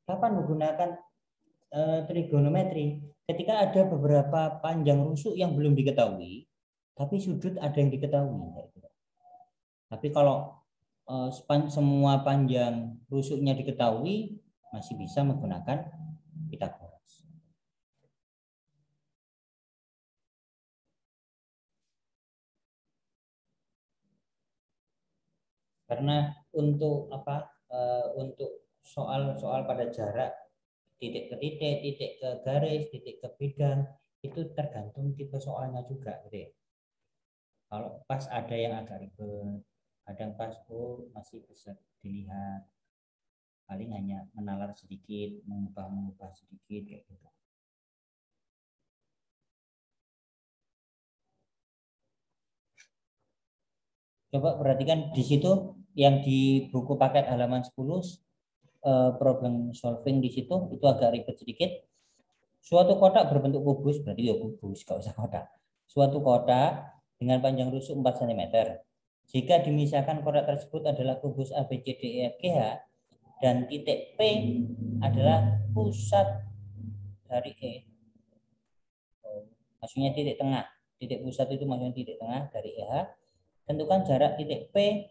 kapan menggunakan trigonometri? Ketika ada beberapa panjang rusuk yang belum diketahui, tapi sudut ada yang diketahui. Tapi kalau semua panjang rusuknya diketahui, masih bisa menggunakan Pythagoras. Karena untuk untuk soal-soal pada jarak titik ke titik, titik ke garis, titik ke bidang itu tergantung tipe soalnya juga, gitu ya. Kalau pas ada yang agak ribet, kadang pas masih bisa dilihat, paling hanya menalar sedikit, mengubah sedikit kayak gitu. Coba perhatikan di situ yang di buku paket halaman 10 problem solving di situ itu agak ribet sedikit. Suatu kotak berbentuk kubus, berarti ya kubus, nggak usah kotak. Suatu kotak dengan panjang rusuk 4 cm. Jika dimisahkan kotak tersebut adalah kubus A, B, C, D, E, F, G, H, dan titik P adalah pusat dari E. Maksudnya titik tengah. Titik pusat itu maksudnya titik tengah dari EH. Tentukan jarak titik P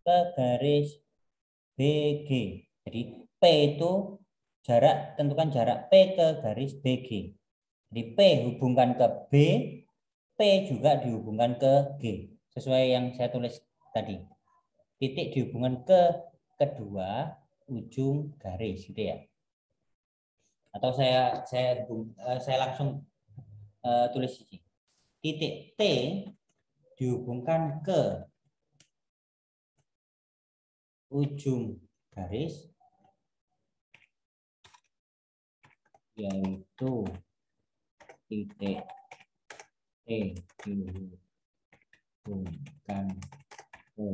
ke garis BG. Jadi P itu jarak, tentukan jarak P ke garis BG. Jadi P hubungkan ke B, P juga dihubungkan ke G. Sesuai yang saya tulis tadi. Titik dihubungkan ke kedua ujung garis gitu ya. Atau saya langsung tulis ini. Titik T dihubungkan ke ujung garis yaitu titik T dihubungkan ke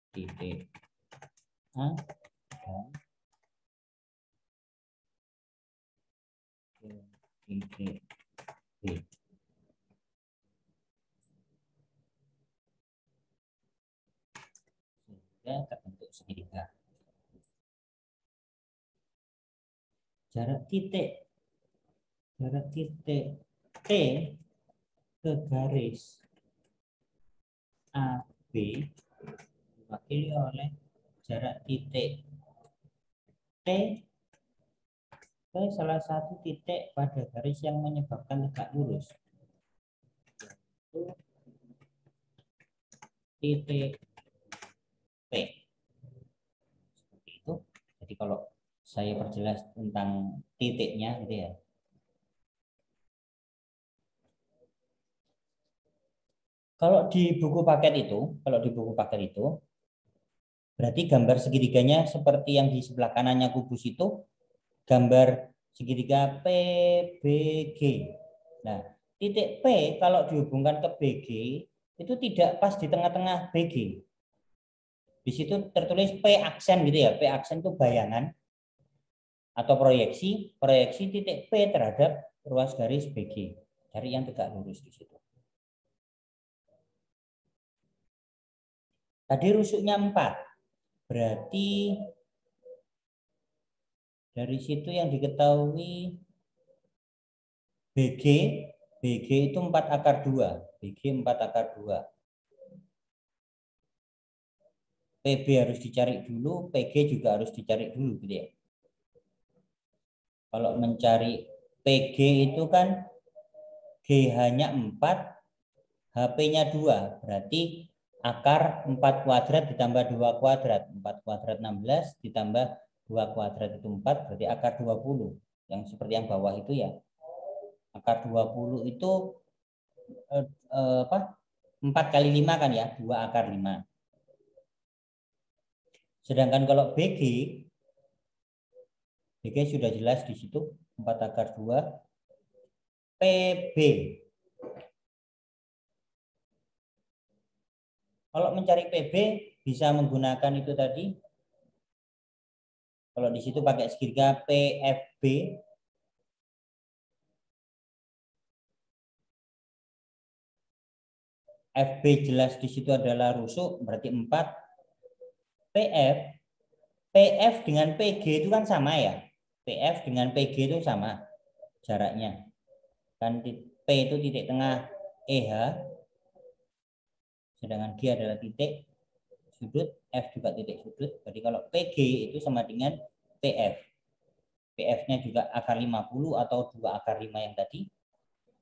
titik A dan titik B. Sehingga terbentuk segitiga. Jarak titik T ke garis AB diwakili oleh jarak titik T ke salah satu titik pada garis yang menyebabkan tegak lurus. Titik P. Seperti itu. Jadi kalau saya perjelas tentang titiknya gitu ya. Kalau di buku paket itu, berarti gambar segitiganya seperti yang di sebelah kanannya kubus itu, gambar segitiga PBG. Nah, titik P kalau dihubungkan ke BG itu tidak pas di tengah-tengah BG. Di situ tertulis P aksen gitu ya. P aksen itu bayangan atau proyeksi titik P terhadap ruas garis BG. Cari yang tegak lurus di situ. Tadi rusuknya 4. Berarti dari situ yang diketahui BG itu 4 akar 2. BG 4 akar 2. PB harus dicari dulu, PG juga harus dicari dulu gitu ya. Kalau mencari PG itu kan GH-nya 4, HP-nya 2. Berarti akar 4 kuadrat ditambah 2 kuadrat. 4 kuadrat 16 ditambah 2 kuadrat itu 4, berarti akar 20. Yang seperti yang bawah itu ya. Akar 20 itu 4 kali 5 kan ya, 2 akar 5. Sedangkan kalau BG sudah jelas di situ 4 akar 2. PB. Kalau mencari PB bisa menggunakan itu tadi. Kalau di situ pakai segitiga PFB. FB jelas di situ adalah rusuk, berarti 4. PF dengan PG itu kan sama ya. PF dengan PG itu sama jaraknya. Kan P itu titik tengah EH. Sedangkan G adalah titik sudut, F juga titik sudut. Jadi kalau PG itu sama dengan PF. PF-nya juga akar 50 atau 2 akar 5 yang tadi.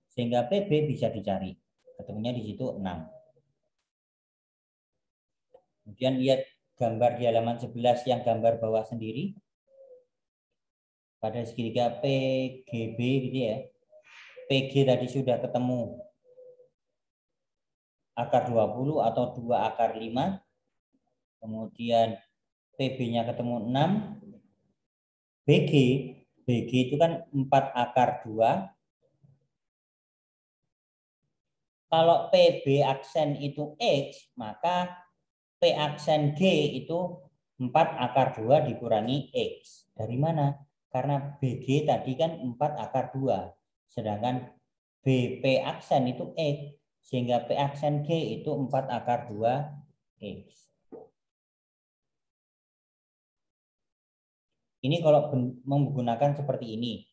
Sehingga PB bisa dicari. Ketemunya di situ 6. Kemudian lihat gambar di halaman 11 yang gambar bawah sendiri. Pada segitiga PGB gitu ya. PG tadi sudah ketemu akar 20 atau 2 akar 5. Kemudian PB-nya ketemu 6. BG itu kan 4 akar 2. Kalau PB aksen itu X, maka P aksen G itu 4 akar 2 dikurangi X. Dari mana? Karena BG tadi kan 4 akar 2. Sedangkan BP aksen itu X. Sehingga P aksen G itu 4 akar 2 X. Ini kalau menggunakan seperti ini.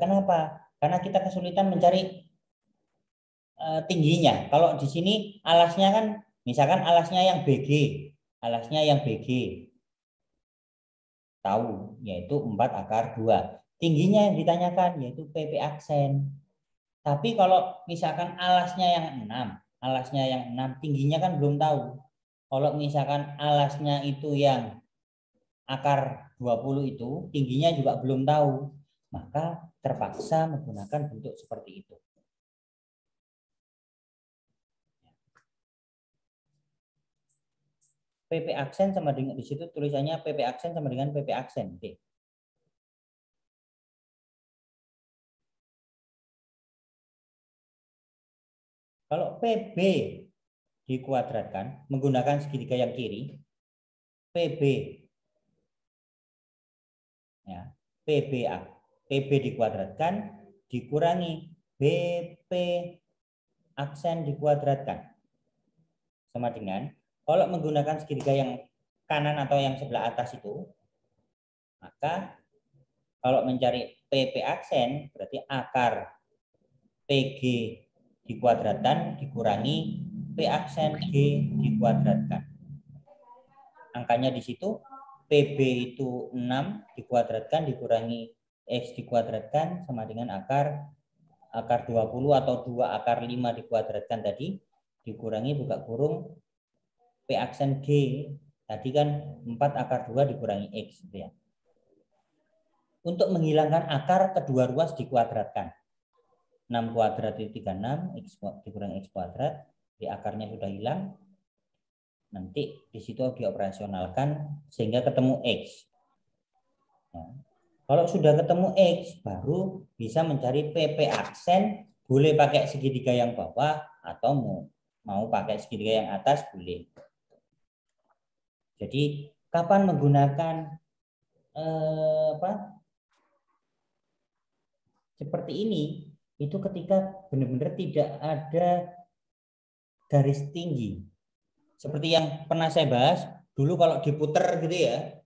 Kenapa? Karena kita kesulitan mencari tingginya. Kalau di sini alasnya kan, misalkan alasnya yang BG, tahu, yaitu 4 akar 2. Tingginya yang ditanyakan yaitu PP aksen. Tapi kalau misalkan alasnya yang 6, tingginya kan belum tahu. Kalau misalkan alasnya itu yang akar 20 itu, tingginya juga belum tahu. Maka terpaksa menggunakan bentuk seperti itu. PP aksen sama dengan, di situ tulisannya PP aksen sama dengan PP aksen. Oke. Kalau PB dikuadratkan menggunakan segitiga yang kiri, PB ya, PB dikuadratkan dikurangi BP aksen dikuadratkan sama dengan, kalau menggunakan segitiga yang kanan atau yang sebelah atas itu, maka kalau mencari PP aksen berarti akar PG dikuadratkan dikurangi P aksen G dikuadratkan. Angkanya di situ PB itu 6 dikuadratkan dikurangi X dikuadratkan sama dengan akar 20 atau 2 akar 5 dikuadratkan tadi dikurangi buka kurung P aksen G tadi kan 4 akar 2 dikurangi X gitu ya. Untuk menghilangkan akar kedua ruas dikuadratkan. 6 kuadrat itu 36, X dikurangi X kuadrat, di akarnya sudah hilang. Nanti di situ dioperasionalkan sehingga ketemu X. Nah, kalau sudah ketemu X, baru bisa mencari PP aksen, boleh pakai segitiga yang bawah atau mau pakai segitiga yang atas boleh. Jadi kapan menggunakan seperti ini? Itu ketika benar-benar tidak ada garis tinggi. Seperti yang pernah saya bahas, dulu kalau diputer gitu ya,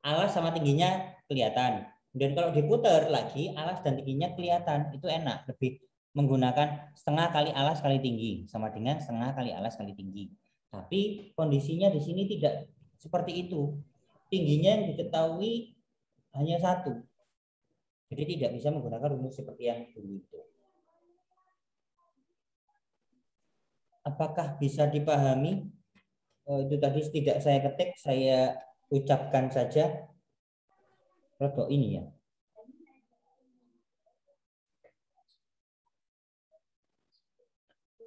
alas sama tingginya kelihatan. Dan kalau diputer lagi, alas dan tingginya kelihatan. Itu enak, lebih menggunakan setengah kali alas kali tinggi, sama dengan setengah kali alas kali tinggi. Tapi kondisinya di sini tidak seperti itu. Tingginya yang diketahui hanya 1. Jadi tidak bisa menggunakan rumus seperti yang dulu itu. Apakah bisa dipahami? Itu tadi tidak saya ketik, saya ucapkan saja. Rodok ini ya.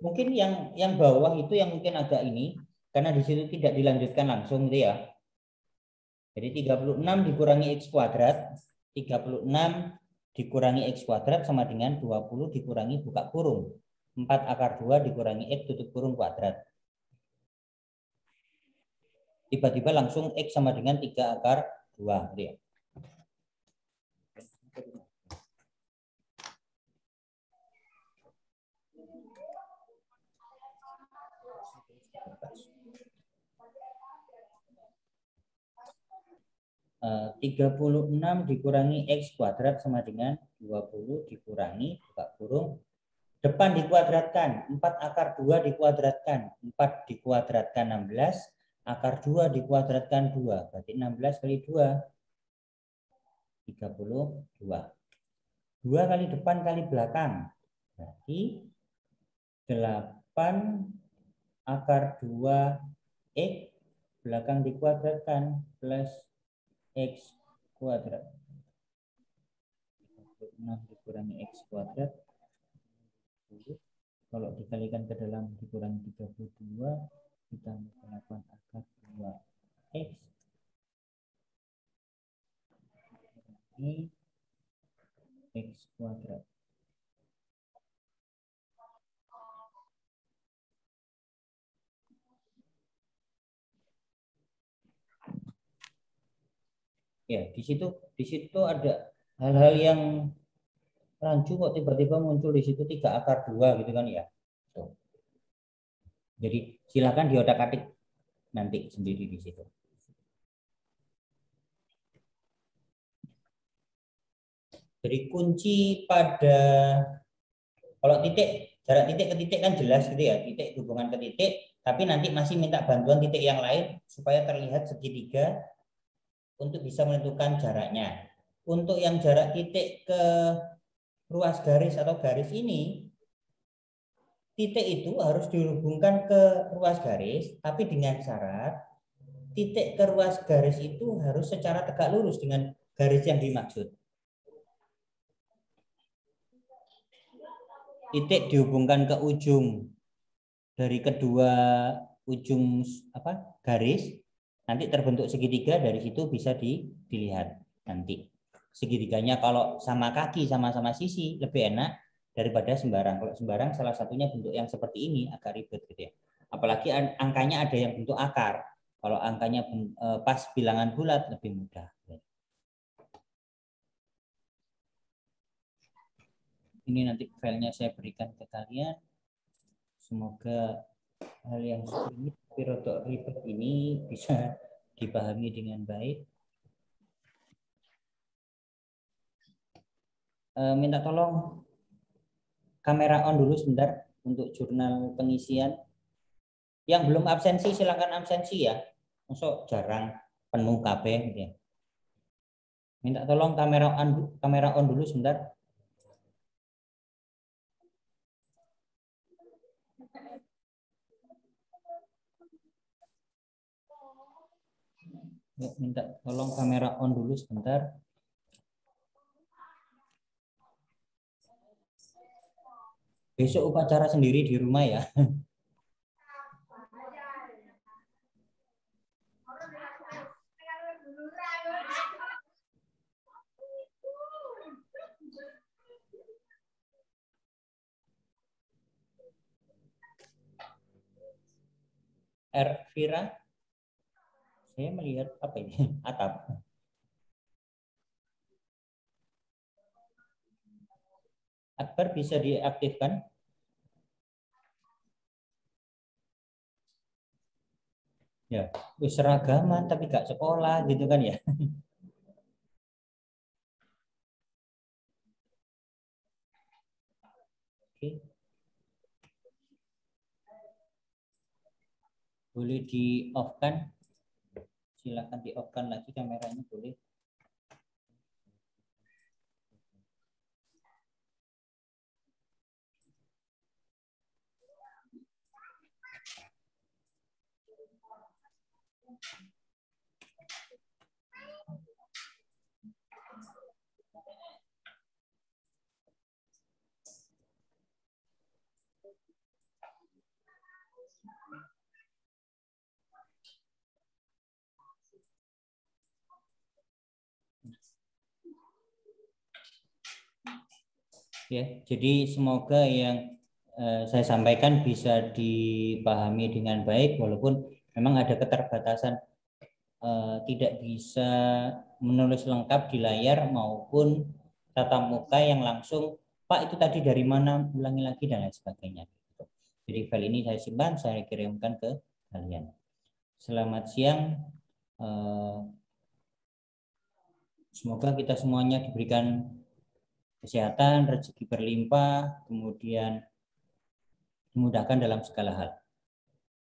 Mungkin yang bawah itu yang mungkin agak ini, karena di situ tidak dilanjutkan langsung gitu ya. Jadi 36 dikurangi X kuadrat, 36 dikurangi X kuadrat sama dengan 20 dikurangi buka kurung. 4 akar 2 dikurangi X tutup kurung kuadrat. Tiba-tiba langsung X sama dengan 3 akar 2. Gitu ya. Uh, 36 dikurangi X kuadrat sama dengan 20 dikurangi buka kurung. Depan dikuadratkan, 4 akar 2 dikuadratkan, 4 dikuadratkan 16, akar 2 dikuadratkan 2, berarti 16 kali 2, 32. 2 kali depan kali belakang, berarti 8 akar 2 X, belakang dikuadratkan, plus X kuadrat. 6 dikurangi X kuadrat, kalau dikalikan ke dalam dikurangi 32 ditambah 8 akar 2 X ini X kuadrat. Ya, di situ ada hal-hal yang rancu kok tiba-tiba muncul di situ 3 akar 2 gitu kan ya. Tuh. Jadi silakan diotak-atik nanti sendiri di situ. Jadi kunci pada kalau titik, jarak titik ke titik kan jelas gitu ya, titik hubungan ke titik, tapi nanti masih minta bantuan titik yang lain supaya terlihat segitiga untuk bisa menentukan jaraknya. Untuk yang jarak titik ke ruas garis atau garis ini, titik itu harus dihubungkan ke ruas garis, tapi dengan syarat titik ke ruas garis itu harus secara tegak lurus dengan garis yang dimaksud. Titik dihubungkan ke ujung dari kedua ujung garis, nanti terbentuk segitiga, dari situ bisa dilihat nanti. Segitiganya kalau sama kaki sama-sama sisi lebih enak daripada sembarang. Kalau sembarang salah satunya bentuk yang seperti ini agak ribet gitu ya. Apalagi angkanya ada yang bentuk akar. Kalau angkanya pas bilangan bulat lebih mudah. Ini nanti filenya saya berikan ke kalian. Semoga hal yang sulit tapi rodok ribet ini bisa dipahami dengan baik. Minta tolong kamera on dulu sebentar untuk jurnal pengisian. Yang belum absensi silakan absensi ya. Masuk jarang penuh KB gitu ya. Minta tolong kamera on dulu sebentar. Minta tolong kamera on dulu sebentar. Besok upacara sendiri di rumah ya. Vira, saya melihat apa ini? Atap. Akbar bisa diaktifkan? Ya, seragaman tapi gak sekolah gitu kan ya. Oke. Boleh di off kan? Silakan di off kan lagi kameranya boleh. Ya, jadi semoga yang saya sampaikan bisa dipahami dengan baik walaupun memang ada keterbatasan tidak bisa menulis lengkap di layar maupun tatap muka yang langsung Pak itu tadi dari mana, ulangi lagi dan lain sebagainya. Jadi file ini saya simpan, saya kirimkan ke kalian. Selamat siang. Semoga kita semuanya diberikan kesehatan, rezeki berlimpah, kemudian dimudahkan dalam segala hal.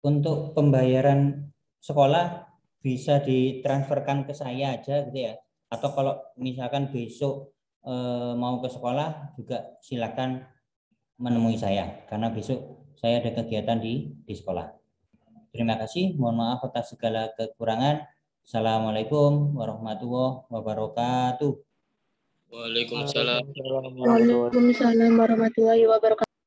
Untuk pembayaran sekolah bisa ditransferkan ke saya aja gitu ya. Atau kalau misalkan besok mau ke sekolah juga silakan menemui saya karena besok saya ada kegiatan di sekolah. Terima kasih, mohon maaf atas segala kekurangan. Assalamualaikum warahmatullahi wabarakatuh. Waalaikumsalam warahmatullahi wabarakatuh.